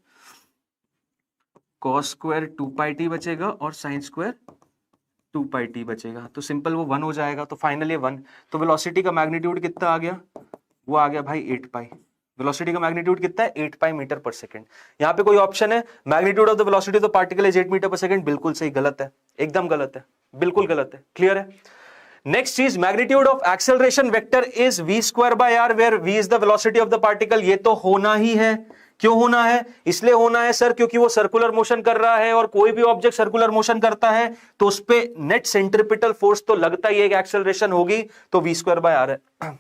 cos स्क्वायर 2 पाई टी बचेगा और sin स्क्वायर 2 पाई टी बचेगा, तो सिंपल वो 1 हो जाएगा, तो फाइनली 1। तो वेलोसिटी का मैग्नीट्यूड कितना आ गया, वो आ गया भाई 8 पाई, वेलोसिटी का मैग्नीट्यूड कितना है 8 पाई मीटर पर सेकंड। यहां पे कोई ऑप्शन है magnitude of the velocity of the particle is 8 metre per second, बिल्कुल सही, गलत है, एकदम गलत है, बिल्कुल गलत है, क्लियर है। नेक्स्ट चीज, magnitude of acceleration vector is v square by r where v is the velocity of the particle. ये तो होना ही है। क्यों होना है? इसलिए होना है सर क्योंकि वो सर्कुलर मोशन कर रहा है, और कोई भी ऑब्जेक्ट सर्कुलर मोशन करता है तो उस पे नेट सेंट्रिपिटल फोर्स तो लगता ही है, एक एक्सेलरेशन होगी, तो v स्क्वायर बाय r है।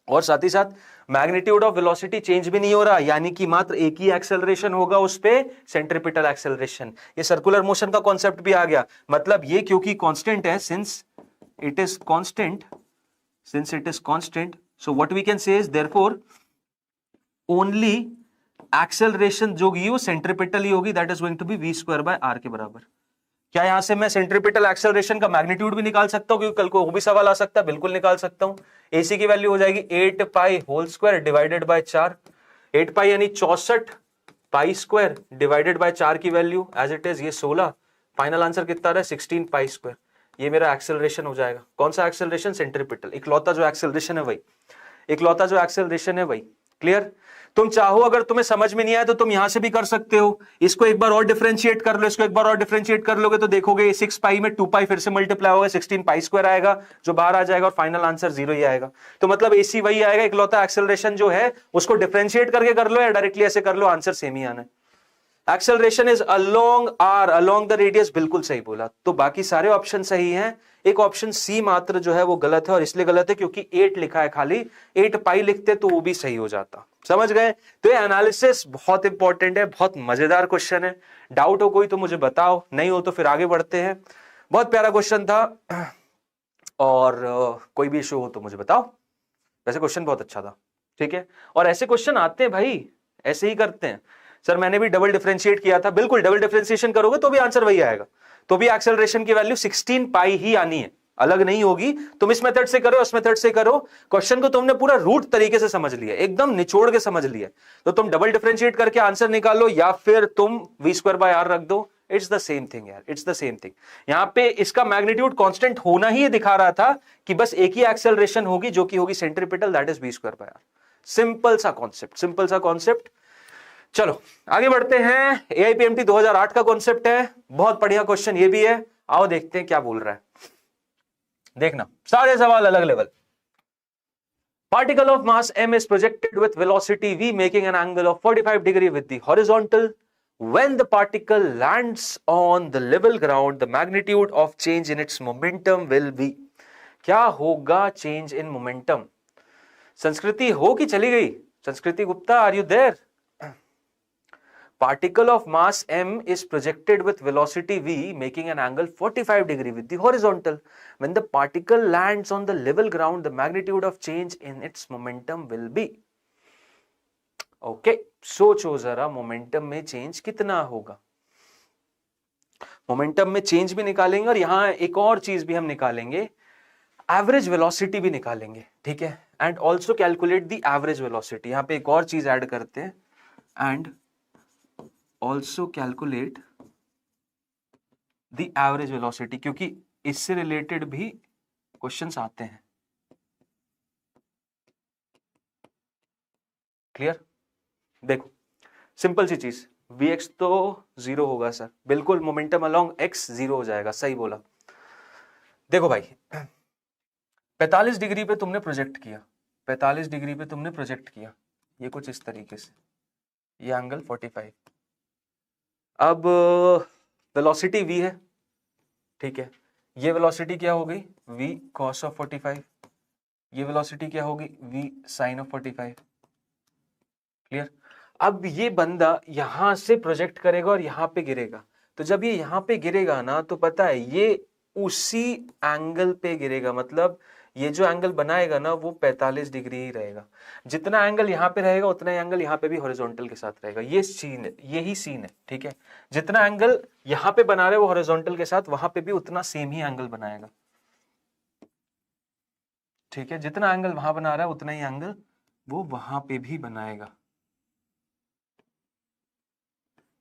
और साथ ही साथ मैग्नीट्यूड ऑफ वेलोसिटी चेंज भी नहीं हो रहा, यानी कि मात्र एक ही एक्सेलरेशन होगा उस पे, सेंट्रिपिटल एक्सेलरेशन। ये सर्कुलर मोशन का कॉन्सेप्ट भी आ गया। मतलब ये क्योंकि कांस्टेंट है, since it is constant, so what we can say is therefore only acceleration जो होगी वो सेंट्रिपिटल ही होगी, that is going to be v square by r के बराबर। क्या यहां से मैं सेंट्रिपिटल एक्सेलरेशन का मैग्नीट्यूड भी निकाल सकता हूं, क्योंकि कल को वो भी सवाल आ सकता है, बिल्कुल निकाल सकता हूं। ac की वैल्यू हो जाएगी 8 पाई होल स्क्वायर डिवाइडेड बाय 4, 8 पाई यानी 64 पाई स्क्वायर डिवाइडेड बाय 4 की वैल्यू एज इट इज, ये 16, फाइनल आंसर कितना रहा है 16 पाई स्क्वायर। ये मेरा एक्सेलरेशन हो जाएगा। कौन सा एक्सेलरेशन? सेंट्रिपिटल। इकलौता जो एक्सेलरेशन है वही, इकलौता जो एक्सेलरेशन है वही। क्लियर? तुम चाहो, अगर तुम्हें समझ में नहीं आया तो तुम यहां से भी कर सकते हो। इसको एक बार और डिफरेंशिएट कर लो, इसको एक बार और डिफरेंशिएट कर लोगे तो देखोगे 6 पाई में 2 पाई फिर से मल्टीप्लाई होगा, 16 पाई स्क्वायर आएगा जो बाहर आ जाएगा, और फाइनल आंसर 0 ही आएगा। तो मतलब एसी वही आएगा, इकलौता एक्सेलरेशन जो है उसको डिफरेंशिएट करके कर लो या डायरेक्टली ऐसे कर लो, आंसर सेम ही आना है। Acceleration is along are, along the radius, बिल्कुल सही बोला। तो बाकी सारे ऑप्शन सही हैं, एक ऑप्शन सी मात्र जो है वो गलत है, और इसलिए गलत है क्योंकि 8 लिखा है, खाली 8 पाई लिखते तो वो भी सही हो जाता। समझ गए? तो ये एनालिसिस बहुत इंपॉर्टेंट है, बहुत मजेदार क्वेश्चन है। डाउट हो कोई तो मुझे बताओ, नहीं हो तो फिर आगे बढ़ते हैं। बहुत प्यारा क्वेश्चन था, और कोई भी इशू हो तो मुझे बताओ। वैसे क्वेश्चन बहुत अच्छा था, ठीक है। और ऐसे क्वेश्चन आते हैं भाई, ऐसे ही करते हैं। सर मैंने भी डबल डिफरेंशिएट किया था, बिल्कुल डबल डिफरेंशिएशन करोगे तो भी आंसर वही आएगा, तो भी एक्सेलरेशन की वैल्यू 16 पाई ही आनी है, अलग नहीं होगी। तुम इस मेथड से करो, उस मेथड से करो, क्वेश्चन को तुमने पूरा रूट तरीके से समझ लिया, एकदम निचोड़ के समझ लिया, तो तुम डबल डिफरेंशिएट करके आंसर निकालो या फिर तुम v स्क्वायर बाय r रख दो, इट्स द सेम थिंग यार, इट्स द सेम थिंग। यहां पे इसका मैग्नीट्यूड कांस्टेंट होना ही दिखा रहा था कि बस एक ही एक्सेलरेशन होगी जो कि होगी centripetal, that is v square by r। Simple सा कॉन्सेप्ट, सिंपल सा कॉन्सेप्ट। चलो आगे बढ़ते हैं। AIPMT 2008 का कॉन्सेप्ट है, बहुत बढ़िया क्वेश्चन ये भी है। आओ देखते हैं क्या बोल रहा है, देखना सारे सवाल अलग level. Particle of mass m is projected with velocity v making an angle of 45 degree with the horizontal. When the particle lands on the level ground, the magnitude of change in its momentum will be। क्या होगा change in momentum? संस्कृति हो कि चली गई? Sanskriti Gupta, are you there? Particle of mass m is projected with velocity v making an angle 45 degree with the horizontal. When the particle lands on the level ground, the magnitude of change in its momentum will be। Okay, सोचो जरा momentum में change कितना होगा। Momentum में change भी निकालेंगे और यहां एक और चीज भी हम निकालेंगे, एवरेज वेलोसिटी भी निकालेंगे, ठीक है। And also calculate the average velocity. यहां पे एक और चीज ऐड करते हैं, and also calculate the average velocity, क्योंकि इससे रिलेटेड भी क्वेश्चंस आते हैं। क्लियर? देखो सिंपल सी चीज, Vx तो 0 होगा सर, बिल्कुल मोमेंटम अलोंग x 0 हो जाएगा, सही बोला। देखो भाई 45 डिग्री पे तुमने प्रोजेक्ट किया, 45 डिग्री पे तुमने प्रोजेक्ट किया, ये कुछ इस तरीके से, ये एंगल 45। अब वेलोसिटी v है, ठीक है। ये वेलोसिटी क्या हो गई? v cos of 45। ये वेलोसिटी क्या होगी? v sin of 45। क्लियर? अब ये बंदा यहां से प्रोजेक्ट करेगा और यहां पे गिरेगा, तो जब ये यहां पे गिरेगा ना, तो पता है ये उसी एंगल पे गिरेगा, मतलब ये जो एंगल बनाएगा ना वो 45 डिग्री ही रहेगा। जितना एंगल यहाँ पे रहेगा उतना एंगल यहाँ पे भी हॉरिजॉन्टल के साथ रहेगा। ये सीन है, यही सीन है, ठीक है। जितना एंगल यहाँ पे बना रहे हैं वो हॉरिजॉन्टल के साथ, वहां पे भी उतना सेम ही एंगल बनाएगा, ठीक है। जितना एंगल वहां बना रहा है उतना ही एंगल वो वहां पे भी बनाएगा।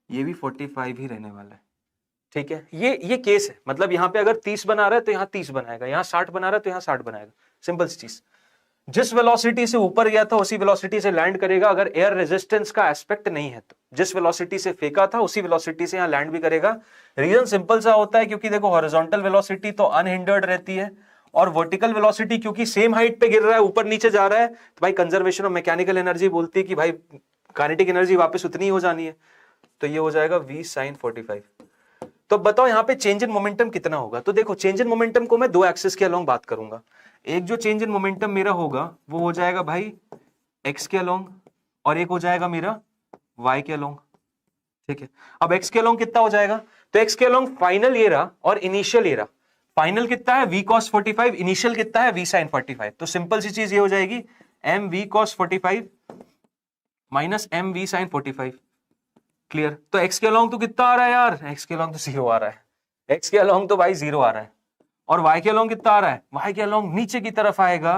ये भी 45 ही रहने वाला है, ठीक है। ये केस है, मतलब यहाँ पे अगर 30 बना रहा है तो यहाँ 30 बनाएगा, यहाँ 60 बना रहा है तो यहाँ 60 बनाएगा, सिंपल सी चीज। जिस वेलोसिटी से ऊपर गया था उसी वेलोसिटी से लैंड करेगा अगर एयर रेजिस्टेंस का एस्पेक्ट नहीं है तो। जिस वेलोसिटी से फेंका था उसी वेलोसिटी से यहां लैंड भी करेगा। रीजन सिंपल सा होता है, क्योंकि देखो हॉरिजॉन्टल वेलोसिटी तो अनहिंडर्ड रहती है और वर्टिकल वेलोसिटी क्योंकि सेम हाइट पे गिर रहा है, ऊपर नीचे जा रहा है, तो भाई कंजर्वेशन ऑफ मैकेनिकल एनर्जी बोलती है कि भाई काइनेटिक एनर्जी वापस उतनी ही हो जानी है। तो ये हो जाएगा v sin 45। तो बताओ यहां पे चेंज इन मोमेंटम कितना होगा। तो देखो चेंज इन मोमेंटम को मैं दो एक्सिस के अलोंग बात करूंगा। एक जो चेंज इन मोमेंटम मेरा होगा वो हो जाएगा भाई x के अलोंग, और एक हो जाएगा मेरा y के अलोंग। ठीक है, अब x के अलोंग कितना हो जाएगा, तो x के अलोंग फाइनल ये रहा और इनिशियल ये रहा। फाइनल कितना है v cos 45, इनिशियल कितना है v sin 45। तो सिंपल सी चीज ये हो जाएगी m v cos 45 minus m v sin 45। Clear. तो x के अलोंग तो कितना आ रहा है यार, x के अलोंग तो 0 आ रहा है, x के अलोंग तो भाई 0 आ रहा है। और y के अलोंग कितना आ रहा है, y के अलोंग नीचे की तरफ आएगा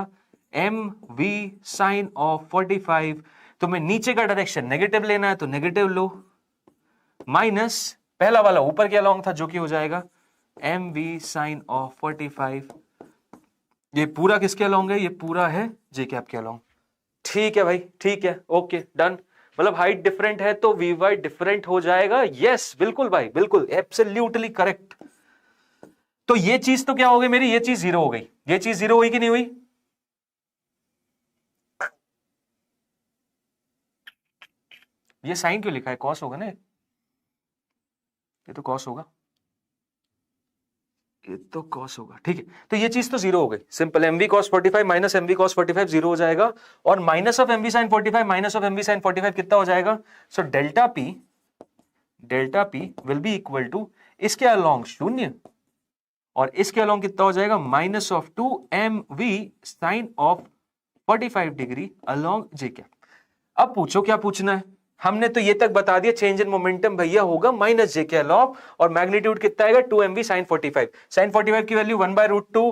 m v sin of 45। तो मैं नीचे का डायरेक्शन नेगेटिव लेना है तो नेगेटिव लो, माइनस पहला वाला ऊपर के अलोंग था जो कि हो जाएगा m v sin of 45। ये पूरा किसके अलोंग है, ये पूरा है j कैप के अलोंग। ठीक है भाई, ठीक है, ओके डन। मतलब हाइट डिफरेंट है तो वी वाई डिफरेंट हो जाएगा। यस बिल्कुल भाई, बिल्कुल एब्सोल्युटली करेक्ट। तो ये चीज तो क्या हो गई मेरी, ये चीज 0 हो गई। ये चीज 0 हुई कि नहीं हुई, ये साइन क्यों लिखा है, कॉस होगा ना, ये तो कॉस होगा, ये तो कॉस होगा। ठीक है, तो ये चीज तो 0 हो गई। Simple mv cos 45 minus mv cos 45 0 हो जाएगा, और minus of mv sin 45 minus of mv sin 45 कितना हो जाएगा। So delta p will be equal to इसके अलोंग 0 और इसके अलोंग कितना हो जाएगा minus of 2 mv sin of 45 degree along j cap. अब पूछो क्या पूछना है, हमने तो ये तक बता दिया चेंज इन मोमेंटम भैया होगा माइनस जे के अलोंग, और मैग्नीट्यूड कितना आएगा 2mv sin 45। sin 45 की वैल्यू 1/√2,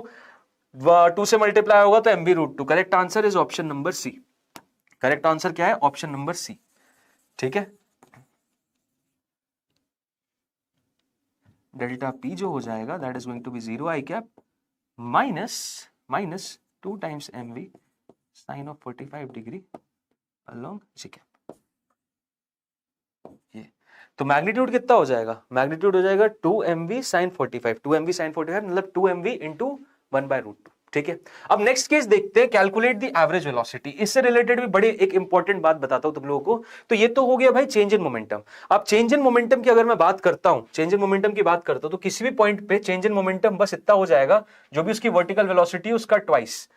2 से मल्टीप्लाई होगा तो mv√2। Correct answer is option number C. Correct answer क्या है, ऑप्शन नंबर सी। ठीक है, डेल्टा पी जो हो जाएगा that is going to be 0 I cap minus 2 times mv sin of 45 degree along J cap. ये तो मैग्नीट्यूड कितना हो जाएगा, मैग्नीट्यूड हो जाएगा 2mv sin 45। 2mv sin 45 मतलब 2mv इंटू 1/√2। ठीक है, अब नेक्स्ट केस देखते हैं, कैलकुलेट द एवरेज वेलोसिटी। इससे रिलेटेड भी बड़ी एक इंपॉर्टेंट बात बताता हूं तुम लोगों को। तो ये तो हो गया भाई चेंज इन मोमेंटम। अब चेंज इन मोमेंटम की अगर मैं बात करता हूं, चेंज इन मोमेंटम की बात करता हूं, तो किसी भी पॉइंट पे चेंज इन मोमेंटम बस इतना हो जाएगा, जो भी उसकी वर्टिकल वेलोसिटी उसका ट्वाइस,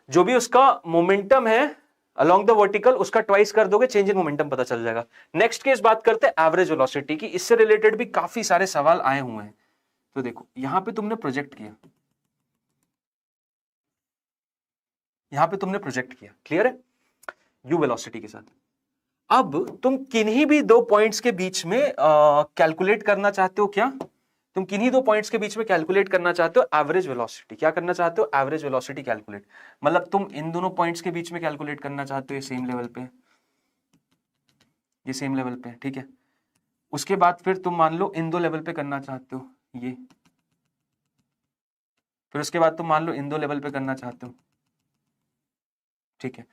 जो भी उसका मोमेंटम है अलोंग द वर्टिकल उसका ट्वाइस कर दोगे, चेंज इन मोमेंटम पता चल जाएगा। नेक्स्ट केस बात करते हैं एवरेज वेलोसिटी की। इससे रिलेटेड भी काफी सारे सवाल आए हुए हैं। तो देखो यहां पे तुमने प्रोजेक्ट किया, यहां पे तुमने प्रोजेक्ट किया, क्लियर है, यू वेलोसिटी के साथ। अब तुम किन्हीं भी दो पॉइंट्स के बीच में कैलकुलेट करना चाहते हो, क्या तुम किन्हीं दो पॉइंट्स के बीच में कैलकुलेट करना चाहते हो एवरेज वेलोसिटी। क्या करना चाहते हो, एवरेज वेलोसिटी कैलकुलेट। मतलब तुम इन दोनों पॉइंट्स के बीच में कैलकुलेट करना चाहते हो, ये सेम लेवल पे, ये सेम लेवल पे। ठीक है, उसके बाद फिर तुम मान लो इन दो लेवल पे करना चाहते हो ये, फिर उसके बाद तुम मान लो इन दो लेवल पे करना चाहते हो। ठीक है,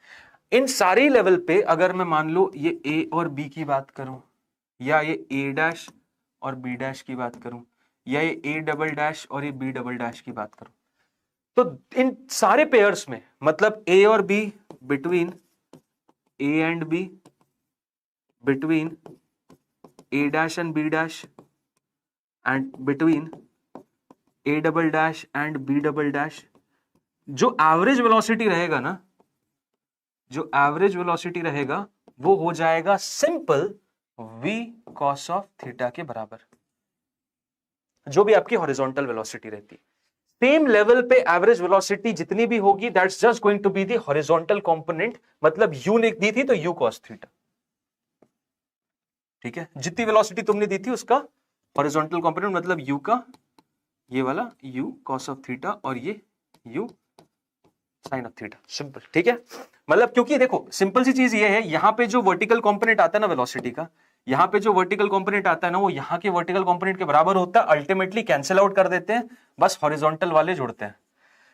इन सारी लेवल पे अगर मैं मान लो ये ए और बी की बात करूं, या ये ए डैश और बी डैश की बात करूं, या ये ए डबल डैश और ये बी डबल डैश की बात करूं, तो इन सारे पेयर्स में मतलब ए और B, between A and B, between A dash and B dash, and between A double dash and B double dash, जो एवरेज वेलोसिटी रहेगा ना, जो एवरेज वेलोसिटी रहेगा वो हो जाएगा simple v cos of theta के बराबर, जो भी आपकी हॉरिजॉन्टल वेलोसिटी रहती है। सेम लेवल पे एवरेज वेलोसिटी जितनी भी होगी that's just going to be the horizontal component, मतलब u ने दी थी तो u cos थीटा। ठीक है, जितनी वेलोसिटी तुमने दी थी उसका हॉरिजॉन्टल कंपोनेंट मतलब u का ये वाला u cos ऑफ थीटा और ये u sin of theta. Simple, ठीक है। मतलब क्योंकि देखो सिंपल सी चीज ये है, यहां पे जो वर्टिकल कंपोनेंट आता है ना वेलोसिटी का, यहां पे जो वर्टिकल कंपोनेंट आता है ना वो यहां के वर्टिकल कंपोनेंट के बराबर होता है। अल्टीमेटली कैंसिल आउट कर देते हैं, बस हॉरिजॉन्टल वाले जुड़ते हैं।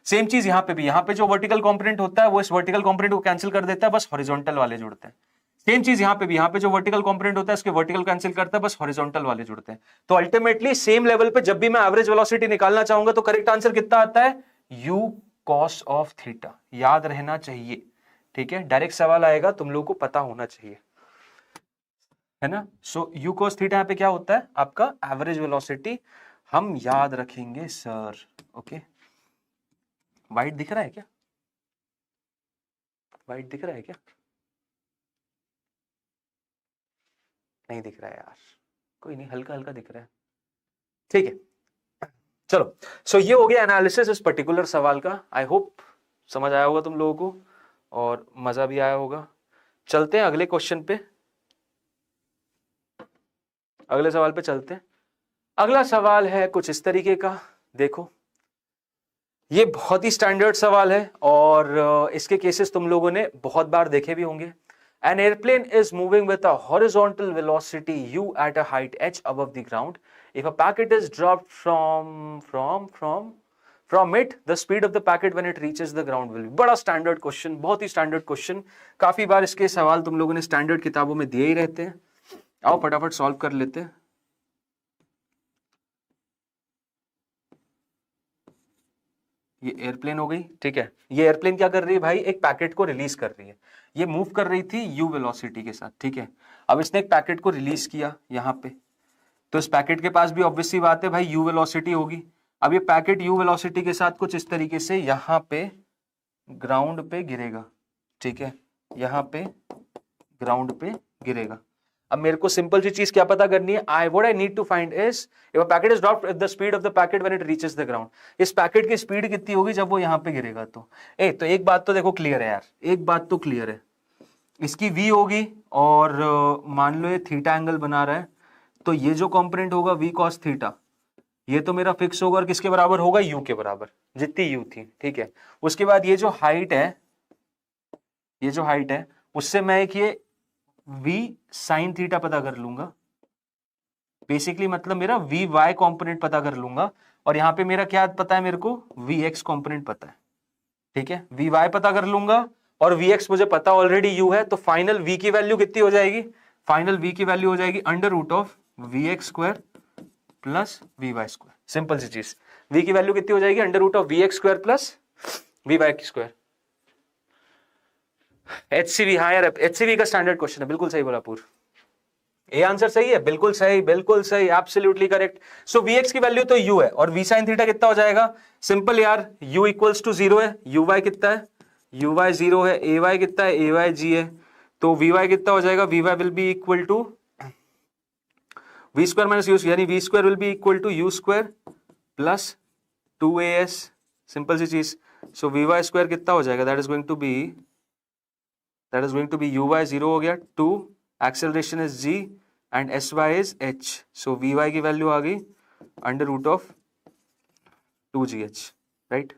सेम चीज यहाँ पे भी, यहाँ पे जो वर्टिकल कंपोनेंट होता है वो इस वर्टिकल कंपोनेंट को कैंसिल कर देता है, बस हॉरिजॉन्टल वाले जुड़ते हैं। सेम चीज यहाँ पे भी, यहाँ पे जो वर्टिकल कंपोनेंट होता है उसके वर्टिकल कैंसिल करता है, बस हॉरिजॉन्टल वाले जुड़ते हैं। तो अल्टीमेटली सेम लेवल पे जब भी मैं एवरेज वेलोसिटी निकालना चाहूंगा तो करेक्ट आंसर कितना आता है, u cos ऑफ थीटा। याद रहना चाहिए, ठीक है, डायरेक्ट सवाल आएगा, तुम लोगों को पता होना चाहिए, है ना। सो u cos थीटा यहाँ पे क्या होता है, आपका एवरेज वेलोसिटी। हम याद रखेंगे सर, ओके। वाइट दिख रहा है क्या, वाइट दिख रहा है क्या, नहीं दिख रहा है यार, कोई नहीं, हल्का हल्का दिख रहा है, ठीक है। चलो, सो ये हो गया एनालिसिस इस पर्टिकुलर सवाल का। आई होप समझ आया होगा तुम लोगों को और मजा भी आया होगा। चलते हैं अगले क्वेश्चन पे, अगले सवाल पे चलते हैं। अगला सवाल है कुछ इस तरीके का, देखो ये बहुत ही स्टैंडर्ड सवाल है और इसके केसेस तुम लोगों ने बहुत बार देखे भी होंगे। An airplane is moving with a horizontal velocity u at a height h above the ground. If a packet is dropped from it, the speed of the packet when it reaches the ground will be. बड़ा standard question, बहुत ही standard question, काफी बार इसके सवाल तुम लोगों ने standard किताबों में दिए ही रहते हैं। आओ फटाफट सॉल्व कर लेते हैं। ये एयरप्लेन हो गई, ठीक है। ये एयरप्लेन क्या कर रही है भाई, एक पैकेट को रिलीज कर रही है। ये मूव कर रही थी u वेलोसिटी के साथ, ठीक है। अब इसने एक पैकेट को रिलीज किया यहाँ पे, तो इस पैकेट के पास भी ऑब्वियसली बात है भाई u वेलोसिटी होगी। अब ये पैकेट u वेलोसिटी के साथ कुछ इस तरीके से यहाँ पे ग्राउंड पे गिरेगा, ठीक है, यहाँ पे ग्राउंड पे गिरेगा। अब मेरे को सिंपल सी चीज क्या पता करनी है, what I need to find is if a packet is dropped at the speed of the packet when it reaches the ground. इस पैकेट की स्पीड कितनी होगी जब वो यहाँ पे गिरेगा। तो एक बात तो देखो क्लियर है यार, एक बात तो क्लियर है, इसकी v होगी और मान लो ये थीटा एंगल बना रहा है, तो ये जो कंपोनेंट होगा v cos थीटा, ये तो मेरा फिक्स होगा और किसके बराबर होगा, u के बराबर, जितनी u थी, ठीक है। उसके बाद ये जो हाइट है, ये जो हाइट है उससे मैं एक ये v sin थीटा पता कर लूंगा, बेसिकली मतलब मेरा वी वाई कॉम्पोनेंट पता कर लूंगा। और यहां पे मेरा क्या पता है, मेरे को वी एक्स कॉम्पोनेंट पता है, ठीक है। वी वाई पता कर लूंगा और वी एक्स मुझे पता ऑलरेडी यू है, तो फाइनल वी की वैल्यू कितनी हो जाएगी, फाइनल वी की वैल्यू हो जाएगी under root of V X square plus V Y square. Simple सी चीज, वी की वैल्यू कितनी हो जाएगी, under root of V X square plus V Y square. HCV, हाँ यार एचसीवी का स्टैंडर्ड क्वेश्चन है, बिल्कुल सही बोला पूर, ए आंसर सही है, बिल्कुल सही, बिल्कुल सही, absolutely correct. So V X की वैल्यू तो यू है और वी साइन थीटा कितना हो जाएगा, सिंपल यार, u इक्वल्स टू 0 है, यू वाई कितना है, यू वाई 0 है, ए वाई कितना है, ए वाई जी है, तो वी वाई कितना हो जाएगा, v y will be equal to v square minus u, यानी v square will be equal to u square plus 2as, simple सी चीज। सो वी वाई स्क्वायर कितना हो जाएगा, that is going to be u y 0 हो गया, 2 acceleration is g and s y is h, so v y की value आ गई under root of 2gh, right,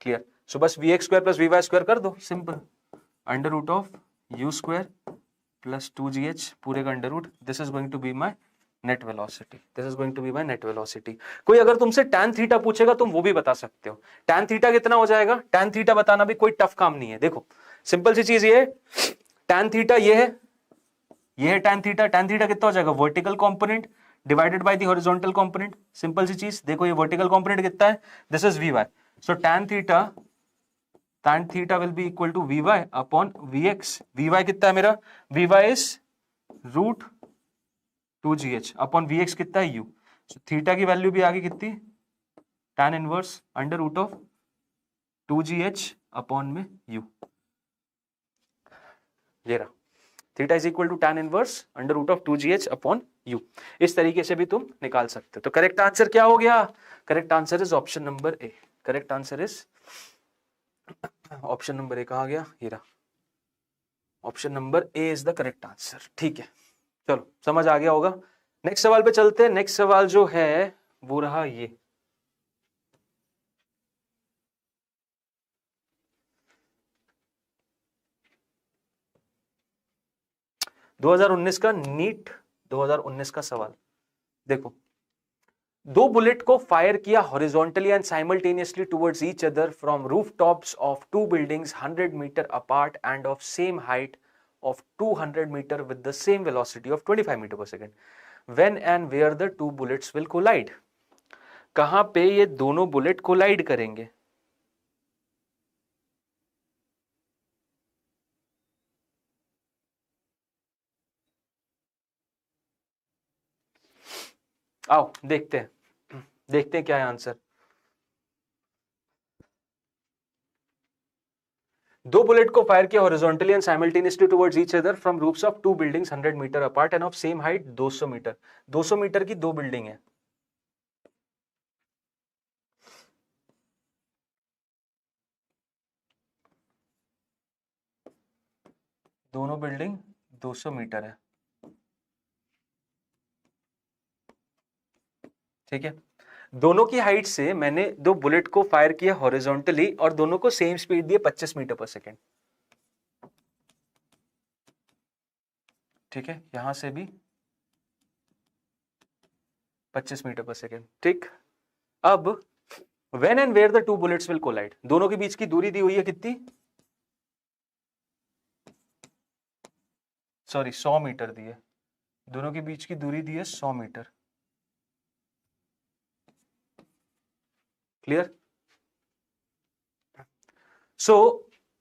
clear. So बस we X square plus V Y square कर दो, simple, under root of U square plus 2gh पूरे का under root, this is going to be my net velocity, this is going to be my net velocity. कोई अगर तुमसे tan theta पूछेगा तुम वो भी बता सकते हो, टैन थीटा कितना हो जाएगा, टैन थीटा बताना भी कोई टफ काम नहीं है। देखो सिंपल सी चीज ये, टैन थीटा ये है, ये है टैन थीटा, टैन थीटा कितना हो जाएगा, vertical component divided by the horizontal component. Simple सी चीज, देखो ये वर्टिकल कंपोनेंट कितना है, this is v y, so tan theta will be equal to v y upon v x. V y कितना है मेरा, v y is root 2gh upon v x कितना है u, सो थीटा की value भी आ गई कितनी, tan inverse under root of 2gh upon में u, ये रहा, theta is equal to tan inverse under root of 2gh upon u। इस तरीके से भी तुम निकाल सकते हो। तो करेक्ट आंसर क्या हो गया, correct answer is option number A, correct answer is option number ए। कहा गया, ये रहा, option number A is the correct answer, ठीक है। चलो समझ आ गया होगा। नेक्स्ट सवाल पे चलते हैं। नेक्स्ट सवाल जो है वो रहा ये, (2019) का नीट 2019 का सवाल। देखो दो बुलेट को फायर किया horizontally and simultaneously towards each other from rooftops of two buildings 100 metre apart and of same height of 200 meter with the same velocity of 25 meter per second. When and where the two bullets will collide? कहां पे ये दोनों bullet collide करेंगे? आओ देखते हैं क्या है आंसर। दो बुलेट को फायर किया horizontally and simultaneously towards each other from roofs of two buildings 100 metre apart and of same height 200 metre. 200 metre की दो बिल्डिंग है, दोनों बिल्डिंग 200 मीटर है, ठीक है। दोनों की हाइट से मैंने दो बुलेट को फायर किया हॉरिजॉन्टली और दोनों को सेम स्पीड दिए 25 मीटर पर सेकेंड, ठीक है। यहां से भी 25 मीटर पर सेकेंड, ठीक। अब when and where the two bullets will collide, दोनों के बीच की दूरी दी हुई है कितनी, सॉरी 100 मीटर दी है, दोनों के बीच की दूरी दी है 100 मीटर, क्लियर। सो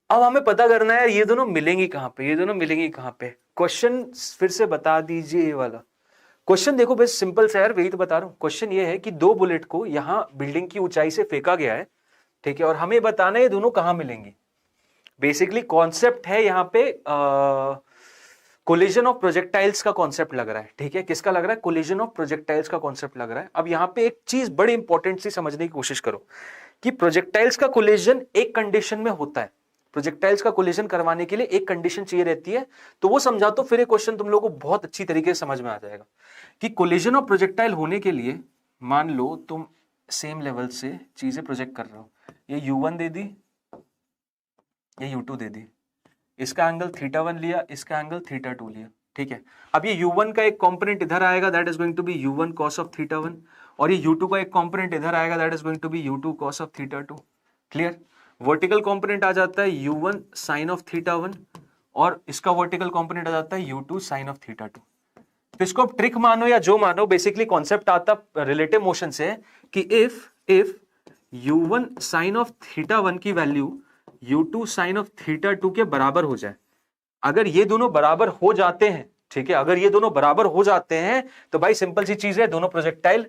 अब हमें पता करना है ये दोनों मिलेंगी कहां पे, ये दोनों मिलेंगी कहां पे। क्वेश्चन फिर से बता दीजिए, ये वाला क्वेश्चन देखो बेस्ट सिंपल सा यार, वही तो बता रहा हूं। क्वेश्चन ये है कि दो बुलेट को यहां बिल्डिंग की ऊंचाई से फेंका गया है, ठीक है, और हमें बताना है ये दोनों कहां मिलेंगी। बेसिकली कॉन्सेप्ट है यहां पे कोलिजन ऑफ प्रोजेक्टाइल्स का कॉन्सेप्ट लग रहा है, ठीक है। किसका लग रहा है, कोलिजन ऑफ प्रोजेक्टाइल्स का कॉन्सेप्ट लग रहा है। अब यहां पे एक चीज बड़ी इंपॉर्टेंट सी समझने की कोशिश करो कि प्रोजेक्टाइल्स का कोलिजन एक कंडीशन में होता है, प्रोजेक्टाइल्स का कोलिजन करवाने के लिए एक कंडीशन चाहिए रहती है, तो वो समझा तो फिर ये क्वेश्चन तुम लोगों को बहुत अच्छी तरीके से समझ में आ जाएगा कि कोलिजन ऑफ प्रोजेक्टाइल होने के लिए मान लो तुम सेम लेवल से चीजें प्रोजेक्ट कर रहे हो, ये u1 दे दी, ये u2 दे दी, इसका एंगल θ1 लिया, इसका एंगल θ2 लिया, ठीक है। अब ये u1 का एक कंपोनेंट इधर आएगा, that is going to be u1 cos of θ1, और ये u2 का एक कंपोनेंट इधर आएगा, that is going to be u2 cos of θ2, clear. Vertical component आ जाता है u1 sin ऑफ θ1 और इसका वर्टिकल कंपोनेंट आ जाता है u2 sin ऑफ θ2। तो इसको आप ट्रिक मानो या जो मानो, बेसिकली कॉन्सेप्ट आता रिलेटिव मोशन से कि इफ u1 sin ऑफ θ1 की वैल्यू u2 sin ऑफ θ2 के बराबर हो जाए, अगर ये दोनों बराबर हो जाते हैं, ठीक है, अगर ये दोनों बराबर हो जाते हैं तो भाई सिंपल सी चीज है, दोनों प्रोजेक्टाइल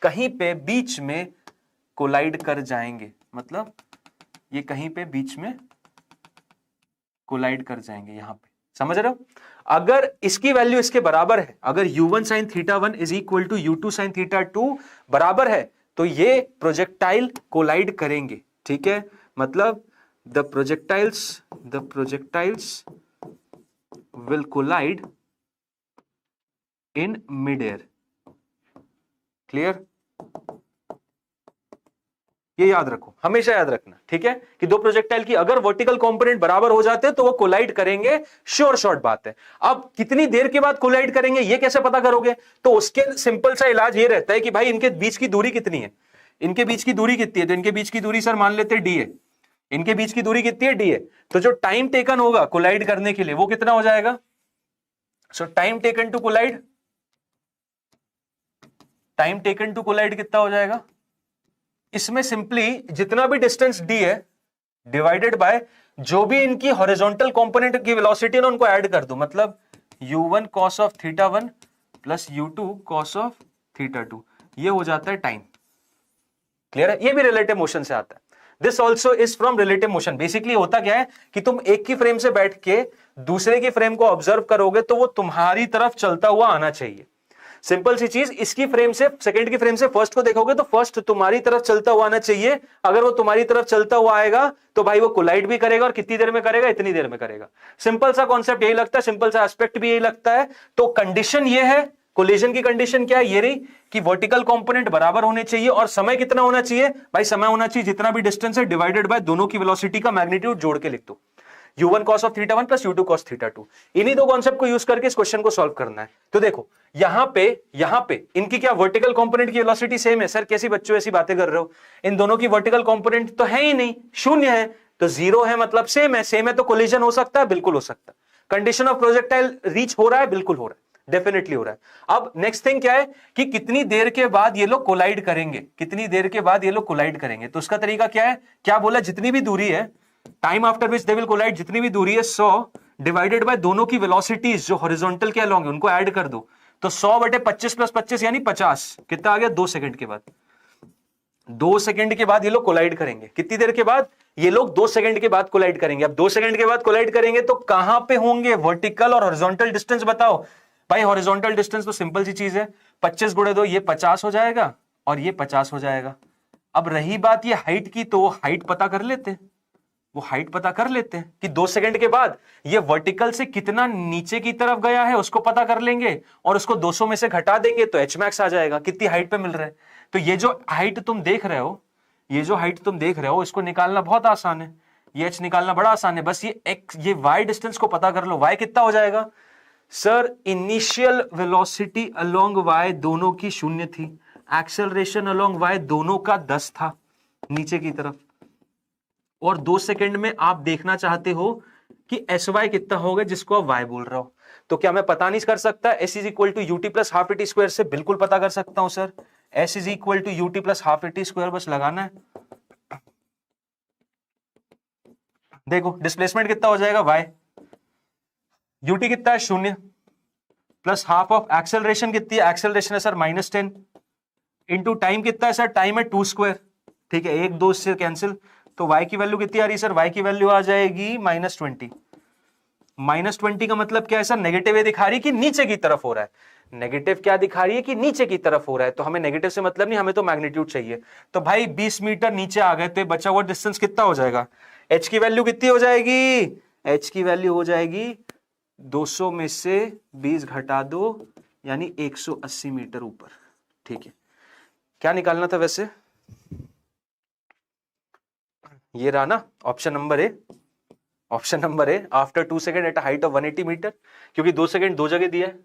कहीं पे बीच में कोलाइड कर जाएंगे, मतलब ये कहीं पे बीच में कोलाइड कर जाएंगे, यहां पे समझ रहे हो। अगर इसकी वैल्यू इसके बराबर है, अगर u1 sin θ1 is equal to u2 sin θ2 बराबर है, तो ये प्रोजेक्टाइल कोलाइड करेंगे, ठीक है। मतलब the projectiles will collide in midair, clear। ये याद रखो, हमेशा याद रखना, ठीक है, कि दो प्रोजेक्टाइल की अगर वर्टिकल कंपोनेंट बराबर हो जाते हैं तो वो कोलाइड करेंगे, श्योर शॉर्ट बात है। अब कितनी देर के बाद कोलाइड करेंगे ये कैसे पता करोगे, तो उसके सिंपल सा इलाज ये रहता है कि भाई इनके बीच की दूरी कितनी है, इनके बीच की दूरी कितनी है, तो इनके बीच की दूरी सर मान लेते d है, इनके बीच की दूरी कितनी है d है, तो जो टाइम टेकन होगा कोलाइड करने के लिए वो कितना हो जाएगा, so time taken to collide, time taken to collide कितना हो जाएगा, इसमें सिंपली जितना भी डिस्टेंस d है डिवाइडेड बाय जो भी इनकी हॉरिजॉन्टल कंपोनेंट की वेलोसिटी है ना उनको ऐड कर दो, मतलब u1 cos of θ1 plus u2 cos of θ2, ये हो जाता है टाइम, क्लियर है। ये भी रिलेटिव मोशन से आता है, this also is from relative motion. Basically होता क्या है कि तुम एक की फ्रेम से बैठ के दूसरे की फ्रेम को ऑब्जर्व करोगे तो वो तुम्हारी तरफ चलता हुआ आना चाहिए, सिंपल सी चीज। इसकी फ्रेम से सेकंड की फ्रेम से फर्स्ट को देखोगे तो फर्स्ट तुम्हारी तरफ चलता हुआ आना चाहिए, अगर वो तुम्हारी तरफ चलता हुआ आएगा तो भाई वो कोलाइड भी करेगा, और कितनी देर में करेगा, इतनी देर में करेगा। सिंपल सा कॉन्सेप्ट यही लगता है, सिंपल सा एस्पेक्ट भी यही लगता है। तो कंडीशन ये है, कोलिजन की कंडीशन क्या है, ये रही कि वर्टिकल कंपोनेंट बराबर होने चाहिए, और समय कितना होना चाहिए, भाई समय होना चाहिए जितना भी डिस्टेंस है डिवाइडेड बाय दोनों की वेलोसिटी का मैग्नीट्यूड जोड़ के लिख दो। u1 cos of theta 1 plus u2 cos theta 2। इन्हीं दो कॉन्सेप्ट को यूज करके इस क्वेश्चन को सॉल्व करना है। तो देखो यहां पे इनकी क्या वर्टिकल कंपोनेंट की वेलोसिटी सेम है। सर कैसी बच्चों ऐसी बातें कर रहे हो, इन दोनों की वर्टिकल कंपोनेंट तो है ही नहीं, शून्य है, तो जीरो है मतलब सेम है तो कोलिजन हो सकता है, बिल्कुल हो सकता है। कंडीशन ऑफ प्रोजेक्टाइल रीच हो रहा है, बिल्कुल हो रहा है, डेफिनेटली हो रहा है। अब नेक्स्ट थिंग क्या है कि कितनी देर के बाद ये लोग कोलाइड करेंगे, कितनी देर के बाद ये लोग कोलाइड करेंगे। तो उसका तरीका क्या है, क्या बोला, जितनी भी दूरी है, time after which they will collide, जितनी भी दूरी है 100 डिवाइडेड बाय दोनों की वेलोसिटीज जो हॉरिजॉन्टल के अलोंग है उनको ऐड कर दो, तो 100/25 + 25 यानी 50, कितना आ गया, 2 सेकंड के बाद। 2 सेकंड के बाद ये लोग कोलाइड करेंगे। कितनी देर के बाद, ये लोग 2 सेकंड के बाद कोलाइड करेंगे। अब 2 सेकंड के बाद कोलाइड करेंगे तो कहां पे होंगे, वर्टिकल और हॉरिजॉन्टल डिस्टेंस बताओ भाई। हॉरिजॉन्टल डिस्टेंस तो सिंपल सी चीज है, 25 × 2 ये 50 हो जाएगा और ये 50 हो जाएगा। अब रही बात ये हाइट की, तो हाइट पता कर लेते हैं, वो हाइट पता कर लेते हैं कि 2 सेकंड के बाद ये वर्टिकल से कितना नीचे की तरफ गया है उसको पता कर लेंगे और उसको 200 में से घटा देंगे तो एच मैक्स आ जाएगा, कितनी हाइट पे मिल रहा है। तो ये जो हाइट तुम देख रहे हो, ये जो हाइट तुम देख रहे हो, इसको निकालना बहुत आसान है, ये एच निकालना बड़ा आसान है। बस ये एक्स, ये वाई डिस्टेंस को पता कर लो। वाई कितना हो जाएगा sir, initial velocity along Y दोनों की 0 थी, एक्सेलरेशन अलोंग वाई दोनों का 10 था नीचे की तरफ, और 2 सेकंड में आप देखना चाहते हो कि एस वाई कितना होगा जिसको आप वाई बोल रहे हो। तो क्या मैं पता नहीं कर सकता, S is equal to UT plus half AT square से बिल्कुल पता कर सकता हूं sir. S is equal to UT plus half AT square, बस लगाना है। देखो डिस्प्लेसमेंट कितना हो जाएगा, वाई, यूटी कितना है 0 प्लस हाफ ऑफ एक्सेलरेशन कितनी है, एक्सेलरेशन है सर -10 इंटू टाइम कितना है सर, टाइम है 2², ठीक है, 1 2 से कैंसिल, तो y की वैल्यू कितनी आ रही है सर, y की वैल्यू आ जाएगी -20। -20 का मतलब क्या है सर, नेगेटिव ये दिखा रही है कि नीचे की तरफ हो रहा है, नेगेटिव क्या दिखा रही है कि नीचे की तरफ हो रहा है। तो हमें नेगेटिव से मतलब नहीं, हमें तो मैग्नीट्यूड चाहिए। तो भाई 20 मीटर नीचे आ गए तो बचा हुआ डिस्टेंस कितना हो जाएगा, h की वैल्यू कितनी हो जाएगी, h की वैल्यू हो जाएगी 200 में से 20 घटा दो यानी 180 मीटर ऊपर, ठीक है। क्या निकालना था वैसे, ये रहा ना option number A, option number A, after 2 second at height of 180 metre, क्योंकि 2 सेकंड दो जगह दिया है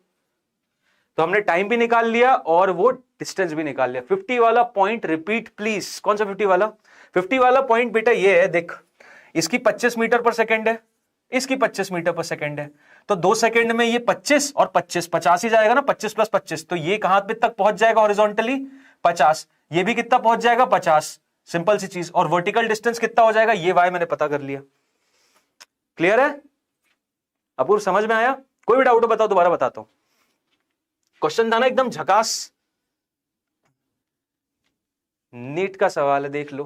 तो हमने टाइम भी निकाल लिया और वो डिस्टेंस भी निकाल लिया। 50 वाला पॉइंट रिपीट प्लीज, कौन सा 50 वाला, 50 वाला पॉइंट बेटा ये है, देख इसकी 25 मीटर पर सेकंड है, इसकी 25 मीटर पर सेकंड है, तो 2 सेकंड में ये 25 और 25 50 ही जाएगा ना, 25 + 25, तो ये कहां पे तक पहुंच जाएगा हॉरिजॉन्टली 50, ये भी कितना पहुंच जाएगा 50, सिंपल सी चीज। और वर्टिकल डिस्टेंस कितना हो जाएगा, ये वाई मैंने पता कर लिया। क्लियर है अपूर्व, समझ में आया, कोई भी डाउट हो बताओ, दोबारा बताता हूं। क्वेश्चन था ना एकदम झकास, नीट का सवाल है, देख लो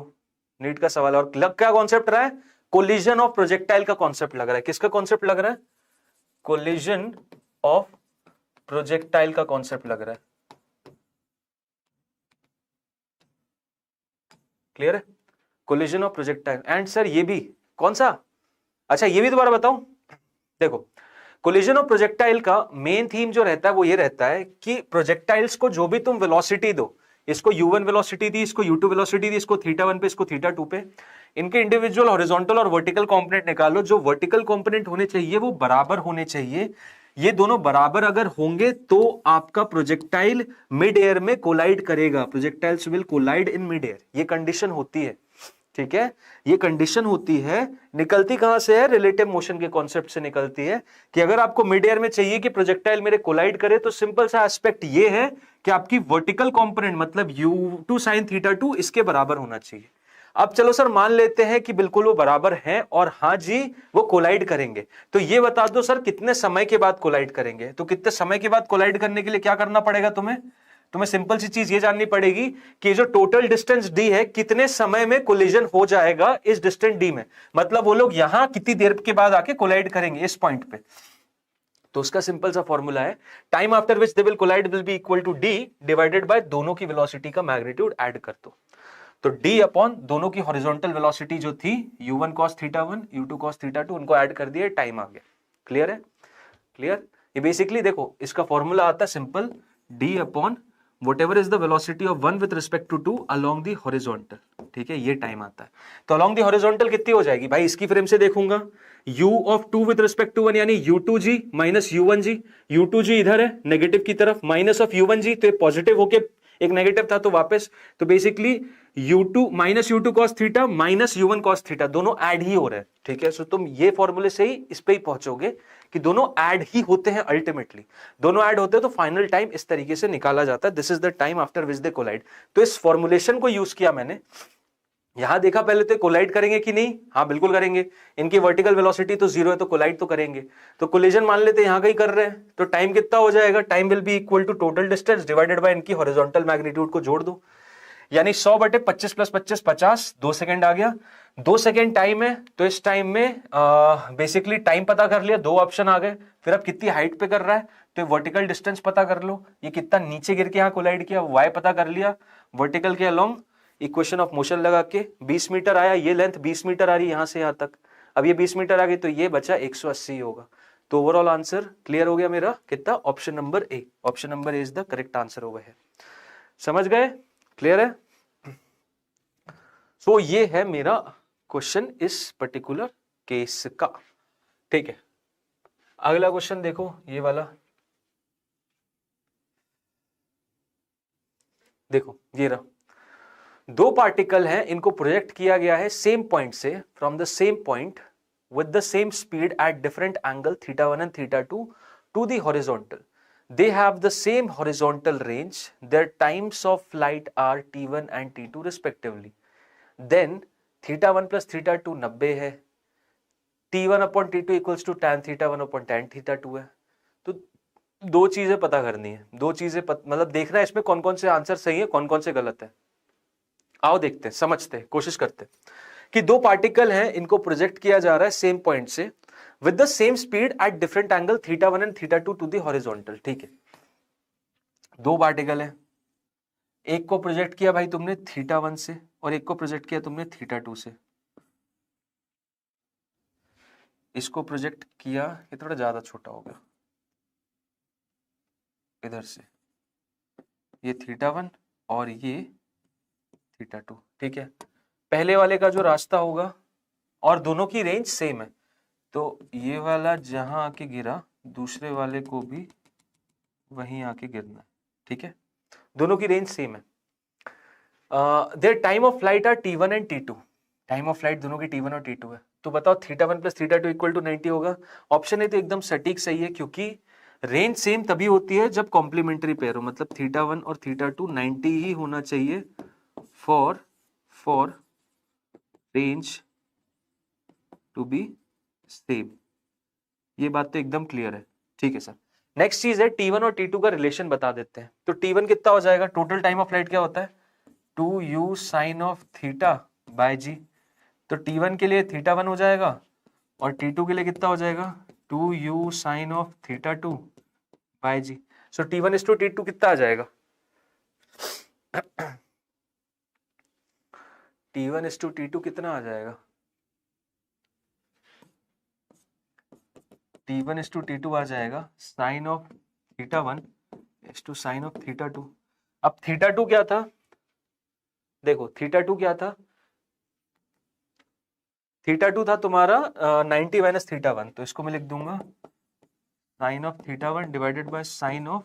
नीट का सवाल। और लग क्या कॉन्सेप्ट रहा है, कोलिजन ऑफ प्रोजेक्टाइल का कॉन्सेप्ट लग रहा है। किसका कॉन्सेप्ट लग रहा है, कोलिजन ऑफ प्रोजेक्टाइल का कॉन्सेप्ट लग रहा है। क्लियर है, collision of projectile. And sir ये भी कौन सा, अच्छा ये भी दोबारा बताऊं। देखो कोलिजन ऑफ प्रोजेक्टाइल का मेन थीम जो रहता है वो ये रहता है कि प्रोजेक्टाइल्स को जो भी तुम वेलोसिटी दो, इसको u1 वेलोसिटी दी, इसको u2 वेलोसिटी दी, इसको θ1 पे, इसको θ2 पे, इनके इंडिविजुअल हॉरिजॉन्टल और वर्टिकल कंपोनेंट निकालो। जो वर्टिकल कंपोनेंट होने चाहिए वो बराबर होने चाहिए, ये दोनों बराबर अगर होंगे तो आपका प्रोजेक्टाइल मिड एयर में कोलाइड करेगा, projectiles will collide in mid air, ये कंडीशन होती है, ठीक है, ये कंडीशन होती है। निकलती कहां से है, रिलेटिव मोशन के कॉन्सेप्ट से निकलती है कि अगर आपको मिड एयर में चाहिए कि प्रोजेक्टाइल मेरे कोलाइड करे तो सिंपल सा एस्पेक्ट ये है कि आपकी वर्टिकल कंपोनेंट मतलब u2 sin θ2 इसके बराबर होना चाहिए। अब चलो सर मान लेते हैं कि बिल्कुल वो बराबर हैं और हाँ जी वो कोलाइड करेंगे, तो ये बता दो सर कितने समय के बाद कोलाइड करेंगे। तो कितने समय के बाद कोलाइड करने के लिए क्या करना पड़ेगा तुम्हें सिंपल सी चीज ये जाननी पड़ेगी कि जो टोटल डिस्टेंस d है कितने समय में कोलिजन हो जाएगा इस डिस्टेंस d में, मतलब वो लोग यहां कितनी देर के बाद आके कोलाइड करेंगे इस पॉइंट पे। तो उसका सिंपल सा फॉर्मूला है time after which they will collide will be equal to d divided by दोनों की वेलोसिटी का मैग्नीट्यूड ऐड कर दो। तो d अपॉन दोनों की हॉरिजॉन्टल वेलोसिटी जो थी u1 cos θ1 u2 cos θ2 उनको ऐड कर दिया, टाइम आ गया। क्लियर है, क्लियर। ये बेसिकली देखो इसका फॉर्मूला आता है simple d upon whatever is the velocity of one with respect to two along the horizontal, ठीक है, ये टाइम आता है। तो अलॉन्ग दी हॉरिजॉन्टल कितनी हो जाएगी भाई, इसकी फ्रेम से देखूंगा, u of two with respect to one यानी u2g माइनस u1g, u2g इधर है नेगेटिव की तरफ, माइनस ऑफ u1g, तो ये पॉजिटिव होके एक नेगेटिव था तो वापस, तो basically u2 minus u2 cos theta minus u1 cos theta दोनों ऐड ही हो रहे हैं, ठीक है। सो तुम ये फॉर्मूले से ही इस पे ही पहुंचोगे कि दोनों ऐड ही होते हैं, अल्टीमेटली दोनों ऐड होते हैं, तो फाइनल टाइम इस तरीके से निकाला जाता है, this is the time after which they collide. तो इस फॉर्मुलेशन को यूज किया मैंने, यहां देखा पहले तो कोलाइड करेंगे कि नहीं, हाँ बिल्कुल करेंगे, इनकी वर्टिकल वेलोसिटी तो जीरो है तो कोलाइड तो करेंगे, तो कोलिजन मान लेते हैं यहां का ही कर रहे हैं, तो टाइम कितना हो जाएगा, time will be equal to total distance divided by इनकी हॉरिजॉन्टल मैग्नीट्यूड को जोड़ दो, यानी 100 बटे 25 प्लस 25 50, 2 सेकंड आ गया, 2 सेकंड टाइम है, तो इस टाइम में बेसिकली टाइम पता कर लिया, 2 ऑप्शन आ गए, फिर अब कितनी हाइट पे कर रहा है, तो वर्टिकल डिस्टेंस पता कर लो, ये कितना नीचे गिर के यहाँ कोलाइड किया, y पता कर लिया, वर्टिकल के अलोंग इक्वेशन ऑफ मोशन लगा के 20 मीटर आया, ये लेंथ 20 मीटर आ रही है यहां से यहां तक, अब ये 20 मीटर आ गई तो ये बचा 180 होगा। तो ओवरऑल आंसर क्लियर हो गया मेरा, कितना, option number A, option number A is the correct answer over है। समझ गए, क्लियर है। सो ये है मेरा क्वेश्चन इस पर्टिकुलर केस का, ठीक है। अगला क्वेश्चन देखो, ये वाला देखो, ये रहा, दो पार्टिकल हैं, इनको प्रोजेक्ट किया गया है सेम पॉइंट से, from the same point with the same speed at different angle θ1 and θ2 to the horizontal, they have the same horizontal range, their times of flight are t1 and t2 respectively, then θ1 plus θ2 90 है, t1 upon t2 equals to tan θ1 upon tan θ2 है। तो दो चीजें पता करनी है, दो चीजें मतलब देखना है इसमें कौन कौन से आंसर सही है कौन कौन से गलत है। आओ देखते हैं, समझते हैं, कोशिश करते हैं कि दो पार्टिकल हैं, इनको प्रोजेक्ट किया जा रहा है सेम पॉइंट से with the same speed at different angle θ1 and θ2 to the horizontal, ठीक है। दो पार्टिकल हैं, एक को प्रोजेक्ट किया भाई तुमने θ1 से और एक को प्रोजेक्ट किया तुमने θ2 से, इसको प्रोजेक्ट किया, ये थोड़ा ज्यादा छोटा हो गया, इधर से ये θ1 और ये θ2, ठीक है। पहले वाले का जो रास्ता होगा और दोनों की रेंज सेम है, तो ये वाला जहां आके गिरा दूसरे वाले को भी वहीं आके गिरना है, ठीक है, दोनों की रेंज सेम है। Their time of flight are t1 and t2, time of flight दोनों की t1 और t2 है, तो बताओ θ1 प्लस θ2 इक्वल टू 90 होगा। ऑप्शन ए तो एकदम सटीक सही है, क्योंकि रेंज सेम तभी होती है जब कॉम्प्लीमेंट्री पेयर हो, मतलब θ1 और θ2 90 ही होना चाहिए for range to be same, ये बात तो एकदम क्लियर है, ठीक है सर। नेक्स्ट चीज है t1 और t2 का रिलेशन बता देते हैं, तो t1 कितना हो जाएगा, टोटल टाइम ऑफ फ्लाइट क्या होता है 2u sine of theta by g, तो t1 के लिए θ1 हो जाएगा और t2 के लिए कितना हो जाएगा 2u sine of θ2 by g. So t1 is to t2 कितना आ जाएगा t1 इज टू t2 कितना आ जाएगा, t1 इज टू t2 आ जाएगा sine of θ1 is to sine of θ2। अब θ2 क्या था, देखो θ2 क्या था, θ2 था तुम्हारा 90 माइनस θ1, तो इसको मैं लिख दूंगा sine of θ1 divided by sine of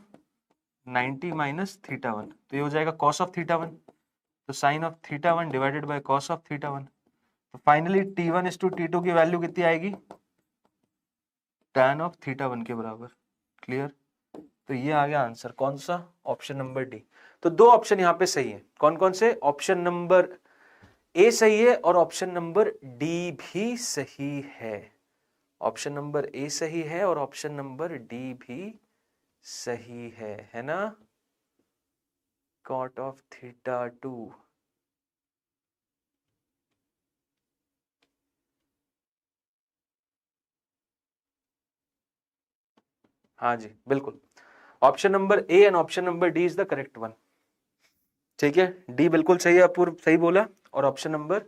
90 minus θ1, तो ये हो जाएगा कॉस ऑफ θ1, तो sine of θ1 divided by cos of θ1, तो finally t1 is to t2 की वैल्यू कितनी आएगी tan ऑफ θ1 के बराबर, क्लियर। तो ये आ गया आंसर, कौन सा, ऑप्शन नंबर डी। तो दो ऑप्शन यहाँ पे सही है, कौन कौन से, ऑप्शन नंबर ए सही है और ऑप्शन नंबर डी भी सही है, ऑप्शन नंबर ए सही है और ऑप्शन नंबर डी भी सही है ना, कॉट ऑफ θ2। हाँ जी बिल्कुल, option number A and option number D is the correct one, ठीक है, डी बिल्कुल सही है, अपूर्व सही बोला, और ऑप्शन नंबर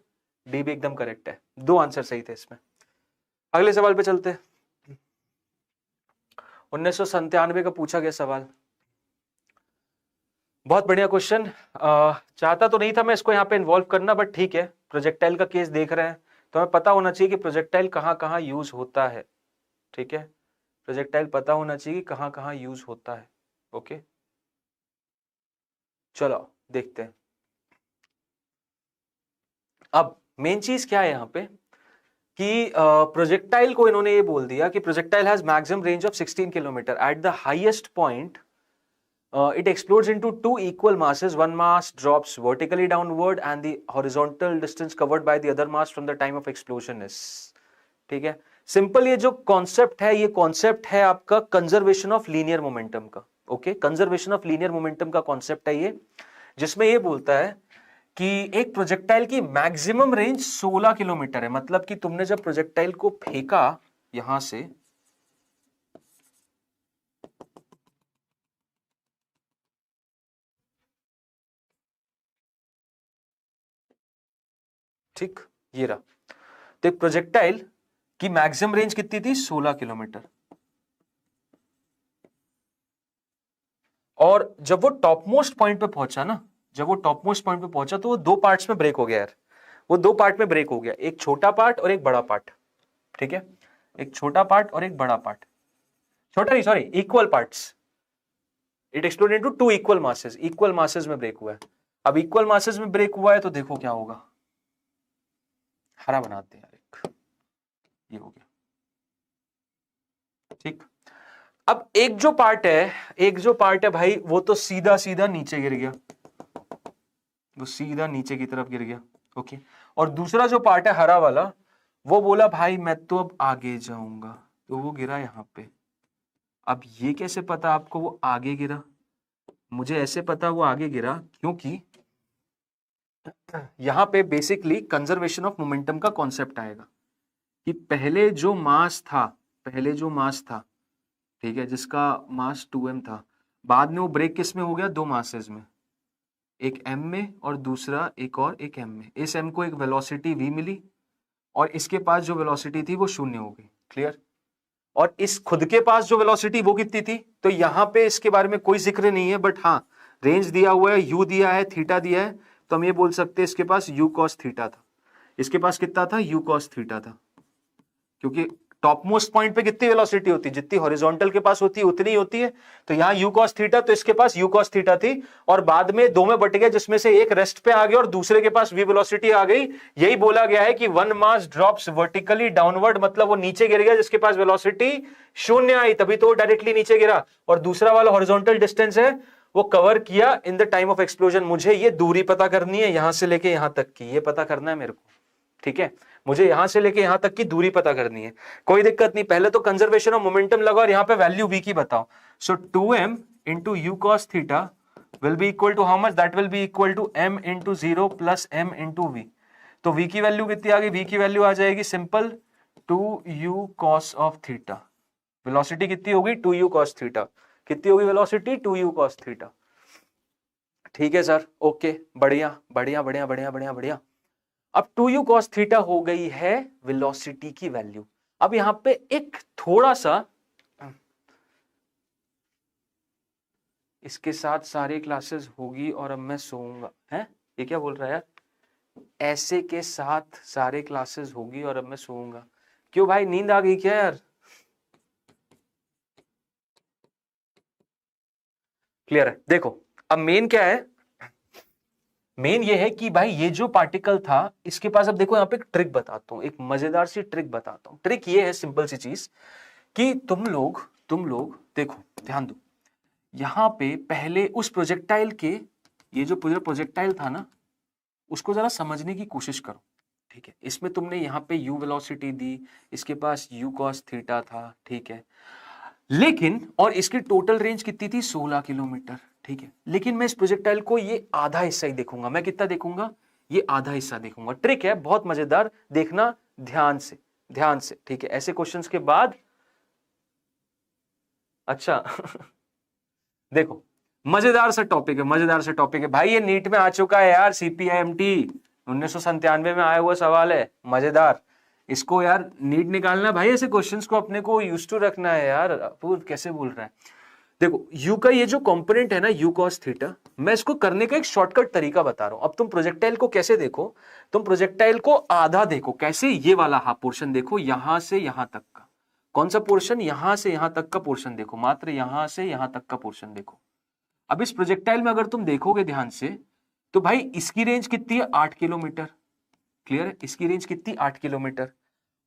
डी भी एकदम करेक्ट है, दो आंसर सही थे इसमें। अगले सवाल पे चलते हैं, 1997 का पूछा गया सवाल, बहुत बढ़िया क्वेश्चन। चाहता तो नहीं था मैं इसको यहाँ पे इन्वॉल्व करना, बट ठीक है, प्रोजेक्टाइल का केस देख रहे हैं तो हमें पता होना चाहिए कि प्रोजेक्टाइल कहाँ कहाँ यूज होता है। ठीक है, प्रोजेक्टाइल पता होना चाहिए कि कहाँ कहाँ यूज होता है। ओके, चलो देखते हैं। अब मेन चीज क्या है यहाँ पे कि प्रोजेक्टाइल को इन्होंने ये बोल दिया कि projectile has maximum range of 16 kilometre at the highest point. It explodes into two equal masses. One mass drops vertically downward and the horizontal distance covered by the other mass from the time of explosion is. ठीक है, simple ये जो concept है, ये concept है आपका conservation of linear momentum का। Okay, conservation of linear momentum का कॉन्सेप्ट है ये, जिसमें ये बोलता है कि एक प्रोजेक्टाइल की मैक्सिमम रेंज 16 किलोमीटर है। मतलब कि तुमने जब प्रोजेक्टाइल को फेंका यहां से, ठीक, ये रहा, तो एक प्रोजेक्टाइल की मैक्सिमम रेंज कितनी थी? 16 किलोमीटर। और जब वो टॉप मोस्ट पॉइंट पे पहुंचा ना, जब वो टॉप मोस्ट पॉइंट पे पहुंचा तो वो दो पार्ट्स में ब्रेक हो गया यार। वो दो पार्ट में ब्रेक हो गया, एक छोटा पार्ट और एक बड़ा पार्ट। ठीक है, एक छोटा पार्ट और एक बड़ा पार्ट। छोटा नहीं, sorry, equal parts. It exploded into two equal masses, equal masses में ब्रेक हुआ है। अब इक्वल मासेस में ब्रेक हुआ है तो देखो क्या होगा, हरा बनाते हैं यार एक, ये हो गया। ठीक, अब एक जो पार्ट है, एक जो पार्ट है भाई, वो तो सीधा सीधा नीचे गिर गया, वो सीधा नीचे की तरफ गिर गया। ओके, और दूसरा जो पार्ट है हरा वाला, वो बोला भाई मैं तो अब आगे जाऊंगा, तो वो गिरा यहां पे। अब ये कैसे पता आपको वो आगे गिरा? मुझे ऐसे पता वो आगे गिरा क्योंकि यहां पे बेसिकली कंजर्वेशन ऑफ मोमेंटम का कॉन्सेप्ट आएगा कि पहले जो मास था, पहले जो मास था, ठीक है, जिसका मास 2m था, बाद में वो ब्रेक किस में हो गया? दो मासेस में, एक m में और दूसरा एक और एक m में। इस m को एक वेलोसिटी v मिली और इसके पास जो वेलोसिटी थी वो शून्य हो गई। क्लियर? और इस खुद के पास जो वेलोसिटी वो कितनी थी? तो यहां पे इसके बारे में कोई जिक्र नहीं है, बट हाँ रेंज दिया हुआ है, u दिया है, थीटा दिया है, तो हम ये बोल सकते हैं इसके पास u cos थीटा था। इसके पास कितना था? u cos थीटा था, क्योंकि टॉप मोस्ट पॉइंट पे कितनी वेलोसिटी होती है? जितनी हॉरिजॉन्टल के पास होती है उतनी ही होती है। तो यहां u cos थीटा, तो इसके पास u cos थीटा थी, और बाद में दो में बट गया, जिसमें से एक रेस्ट पे आ गया और दूसरे के पास v वेलोसिटी आ गई। यही बोला गया है कि one mass drops vertically downward, मतलब वो नीचे गिर गया जिसके पास वेलोसिटी शून्य आई, तभी तो डायरेक्टली नीचे गिरा। और दूसरा वाला हॉरिजॉन्टल डिस्टेंस है, वो कवर किया in the time of explosion. मुझे ये दूरी पता करनी है, यहां से लेके यहां तक की, ये पता करना है मेरे को। ठीक है, मुझे यहां से लेके यहां तक की दूरी पता करनी है, कोई दिक्कत नहीं। पहले तो कंजर्वेशन ऑफ मोमेंटम लगा और यहां पे वैल्यू v की बताओ। So 2m into U cos theta will be equal to how much? That will be equal to m into 0 plus m into v। तो v की वैल्यू कितनी आ गई? v की वैल्यू आ जाएगी simple 2u cos of theta. Velocity कितनी होगी? 2u cos theta. कितनी होगी वेलोसिटी? 2u cos theta. ठीक है सर, ओके, बढ़िया बढ़िया बढ़िया बढ़िया बढ़िया बढ़िया। अब 2u cos थीटा हो गई है वेलोसिटी की वैल्यू। अब यहां पे एक थोड़ा सा, इसके साथ सारी क्लासेस होगी और अब मैं सोऊंगा। है ये क्या बोल रहा है यार? ऐसे के साथ सारे क्लासेस होगी और अब मैं सोऊंगा। क्यों भाई, नींद आ गई क्या यार? क्लियर है? देखो अब मेन क्या है, मेन ये है कि भाई ये जो पार्टिकल था इसके पास, अब देखो यहां पे एक ट्रिक बताता हूं, एक मजेदार सी ट्रिक बताता हूं। ट्रिक ये है, सिंपल सी चीज, कि तुम लोग देखो, ध्यान दो। यहां पे पहले उस प्रोजेक्टाइल के, ये जो पूरा प्रोजेक्टाइल था ना, उसको जरा समझने की कोशिश करो। ठीक है, इसमें तुमने यहाँ पे u वेलोसिटी दी, इसके पास u cos थीटा था, ठीक है, लेकिन और इसकी टोटल रेंज कितनी थी? 16 किलोमीटर। ठीक है, लेकिन मैं इस प्रोजेक्टाइल को ये आधा हिस्सा ही देखूंगा। मैं कितना देखूंगा? ये आधा हिस्सा देखूंगा। ट्रिक है बहुत मजेदार, देखना ध्यान से, ध्यान से। ठीक है, ऐसे क्वेश्चंस के बाद, अच्छा देखो मजेदार सा टॉपिक है, मजेदार सा टॉपिक है भाई। ये नीट में आ चुका है यार, सीपीआईएमटी 1997 में आया हुआ सवाल है, मजेदार। इसको यार नीट निकालना भाई, ऐसे क्वेश्चंस को अपने को यूज टू रखना है यार। अपूर्व कैसे बोल रहा है? देखो यू का ये जो कंपोनेंट है ना यू कॉस थीटा, मैं इसको करने का एक शॉर्टकट तरीका बता रहा हूं। अब तुम प्रोजेक्टाइल को कैसे देखो, तुम प्रोजेक्टाइल को आधा देखो। कैसे? ये वाला हाफ पोर्शन देखो, यहां से यहां तक का। कौन सा पोर्शन? यहां से यहां तक का पोर्शन देखो, मात्र यहां से यहां तक का पोर्शन देखो। अब इस प्रोजेक्टाइल में अगर तुम देखोगे ध्यान से, तो भाई इसकी रेंज कितनी है? 8 किलोमीटर। क्लियर है? इसकी रेंज कितनी? 8 किलोमीटर।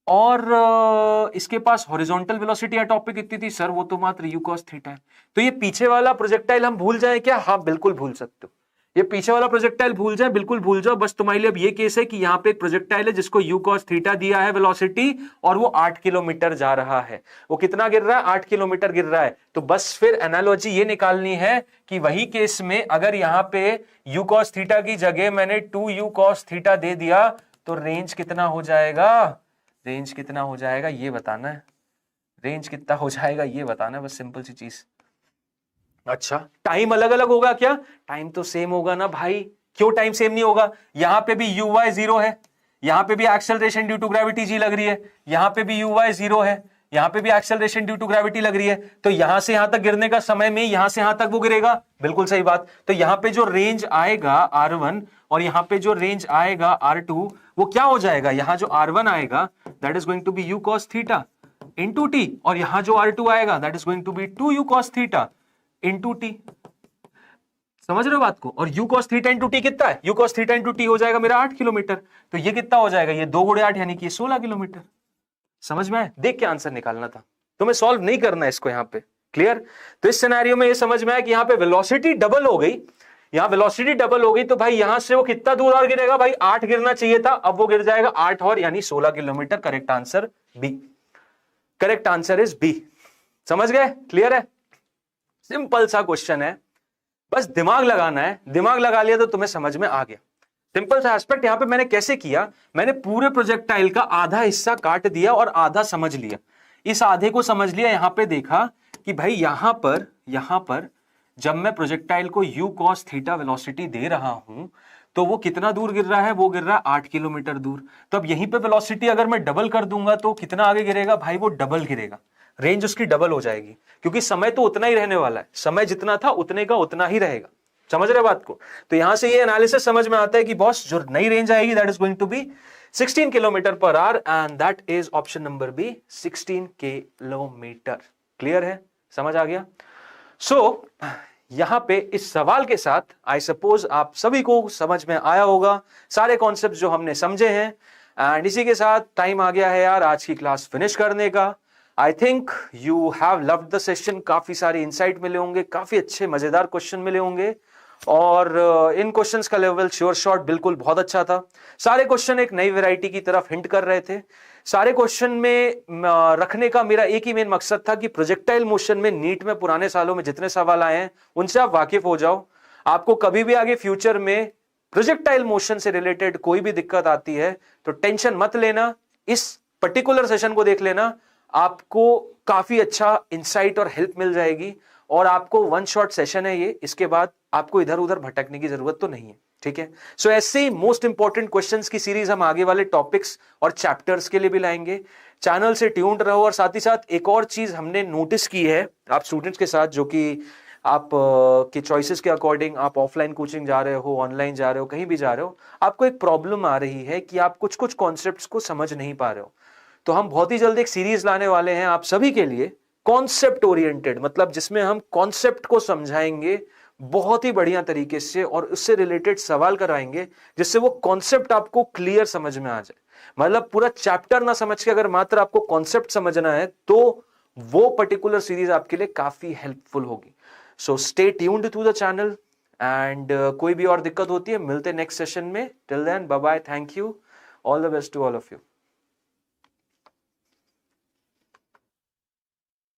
और इसके पास हॉरिजॉन्टल वेलोसिटी या टॉप पे कितनी थी सर? वो तो मात्र यू कॉस थीटा है। तो ये पीछे वाला प्रोजेक्टाइल हम भूल जाए क्या? हाँ बिल्कुल भूल सकते हो। ये पीछे वाला प्रोजेक्टाइल भूल जाए, बिल्कुल भूल जाओ। बस तुम्हारे लिए अब ये केस है कि यहाँ पे एक प्रोजेक्टाइल है जिसको यू कॉस थीटा दिया है वेलोसिटी, और वो 8 किलोमीटर जा रहा है। वो कितना गिर रहा है? 8 किलोमीटर गिर रहा है। तो बस फिर एनालॉजी ये निकालनी है कि वही केस में अगर यहाँ पे यू कॉस थीटा की जगह मैंने 2 यू कॉस थीटा दे दिया, तो रेंज कितना हो जाएगा? रेंज कितना हो जाएगा ये बताना है। रेंज कितना हो जाएगा ये बताना है, बस सिंपल सी चीज। अच्छा, टाइम अलग अलग होगा क्या? टाइम तो सेम होगा ना भाई। क्यों टाइम सेम नहीं होगा? यहां पे भी यू वाई 0 है, यहां पे भी acceleration due to gravity G लग रही है, यहां पे भी यू वाई 0 है, यहां पे भी एक्सेलरेशन ड्यू टू ग्रेविटी लग रही है। तो यहां से यहां तक गिरने का समय में यहां से यहां तक वो गिरेगा। बिल्कुल सही बात। तो यहां पे जो रेंज आएगा R1 और यहां पे जो रेंज आएगा R2, वो क्या हो जाएगा? यहां जो R1 आएगा that is going to be U cos theta into T, और यहां जो R2 आएगा that is going to be 2 U cos theta into T. समझ रहे हो बात को? और U cos theta into T कितना है? U cos theta into T हो जाएगा मेरा 8 किलोमीटर। तो ये कितना हो जाएगा? ये 2 गुणे 8 यानी कि 16 किलोमीटर। समझ में आया? देख के आंसर निकालना था, तुम्हें सॉल्व नहीं करना है इसको यहां पे। क्लियर? तो इस सिनेरियो में ये समझ में आया कि यहां पे वेलोसिटी डबल हो गई। यहां वेलोसिटी डबल हो गई तो भाई यहां से वो कितना दूर और गिरेगा? भाई 8 गिरना चाहिए था, अब वो गिर जाएगा 8 और, यानी 16 kilometre. Correct answer B. Correct answer is B. समझ गए? क्लियर है? सिंपल सा क्वेश्चन है, बस दिमाग लगाना है। दिमाग लगा लिया तो तुम्हें समझ में आ गया। सिंपल सा एस्पेक्ट यहां पे मैंने कैसे किया, मैंने पूरे प्रोजेक्टाइल का आधा हिस्सा काट दिया और आधा समझ लिया। इस आधे को समझ लिया, यहां पे देखा कि भाई यहां पर जब मैं प्रोजेक्टाइल को यू कॉस थीटा वेलोसिटी दे रहा हूं तो वो कितना दूर गिर रहा है? वो गिर रहा है 8 किलोमीटर दूर। तो अब यहीं पे वेलोसिटी अगर मैं डबल कर दूंगा तो कितना आगे गिरेगा? भाई वो डबल गिरेगा, रेंज उसकी डबल हो जाएगी, क्योंकि समय तो उतना ही रहने वाला है। समय जितना था उतने का उतना ही रहेगा। समझ रहे बात को? तो यहां से ये एनालिसिस समझ में आता है कि बॉस जो नई रेंज आएगी that is going to be 16 kilometre per hour, and that is option number B, 16 kilometre. Clear है? समझ आ गया? सो यहां पे इस सवाल के साथ आई सपोज आप सभी को समझ में आया होगा सारे कॉन्सेप्ट जो हमने समझे हैं। एंड इसी के साथ टाइम आ गया है यार आज की क्लास फिनिश करने का। I think you have loved the session. काफी सारे इंसाइट मिले होंगे, काफी अच्छे मजेदार क्वेश्चन मिले होंगे, और इन क्वेश्चंस का लेवल श्योर शॉट बिल्कुल बहुत अच्छा था। सारे क्वेश्चन एक नई वैरायटी की तरफ हिंट कर रहे थे। सारे क्वेश्चन में रखने का मेरा एक ही मेन मकसद था कि प्रोजेक्टाइल मोशन में नीट में पुराने सालों में जितने सवाल आए हैं उनसे आप वाकिफ हो जाओ। आपको कभी भी आगे फ्यूचर में प्रोजेक्टाइल मोशन से रिलेटेड कोई भी दिक्कत आती है तो टेंशन मत लेना, इस पर्टिकुलर सेशन को देख लेना, आपको काफी अच्छा इंसाइट और हेल्प मिल जाएगी। और आपको वन शॉट सेशन है ये, इसके बाद आपको इधर उधर भटकने की जरूरत तो नहीं है। ठीक है? सो ऐसे ही मोस्ट इंपॉर्टेंट क्वेश्चंस की सीरीज हम आगे वाले टॉपिक्स और चैप्टर्स के लिए भी लाएंगे। चैनल से ट्यून्ड रहो। और साथ ही साथ एक और चीज हमने नोटिस की है आप स्टूडेंट्स के साथ, जो कि आप के चॉइसेस के अकॉर्डिंग आप ऑफलाइन कोचिंग जा रहे हो, ऑनलाइन जा रहे हो, कहीं भी जा रहे हो, आपको एक प्रॉब्लम आ रही है कि आप कुछ कुछ कॉन्सेप्ट्स को समझ नहीं पा रहे हो। तो हम बहुत ही जल्द एक सीरीज लाने वाले हैं आप सभी के लिए, कॉन्सेप्ट ओरिएंटेड, मतलब जिसमें हम कॉन्सेप्ट को समझाएंगे बहुत ही बढ़िया तरीके से और उससे रिलेटेड सवाल कराएंगे, जिससे वो कॉन्सेप्ट आपको क्लियर समझ में आ जाए। मतलब पूरा चैप्टर ना समझ के अगर मात्र आपको कॉन्सेप्ट समझना है तो वो पर्टिकुलर सीरीज आपके लिए काफी हेल्पफुल होगी। So stay tuned to the channel, and कोई भी और दिक्कत होती है मिलते नेक्स्ट सेशन में। Till then bye bye, thank you, all the best to all of you.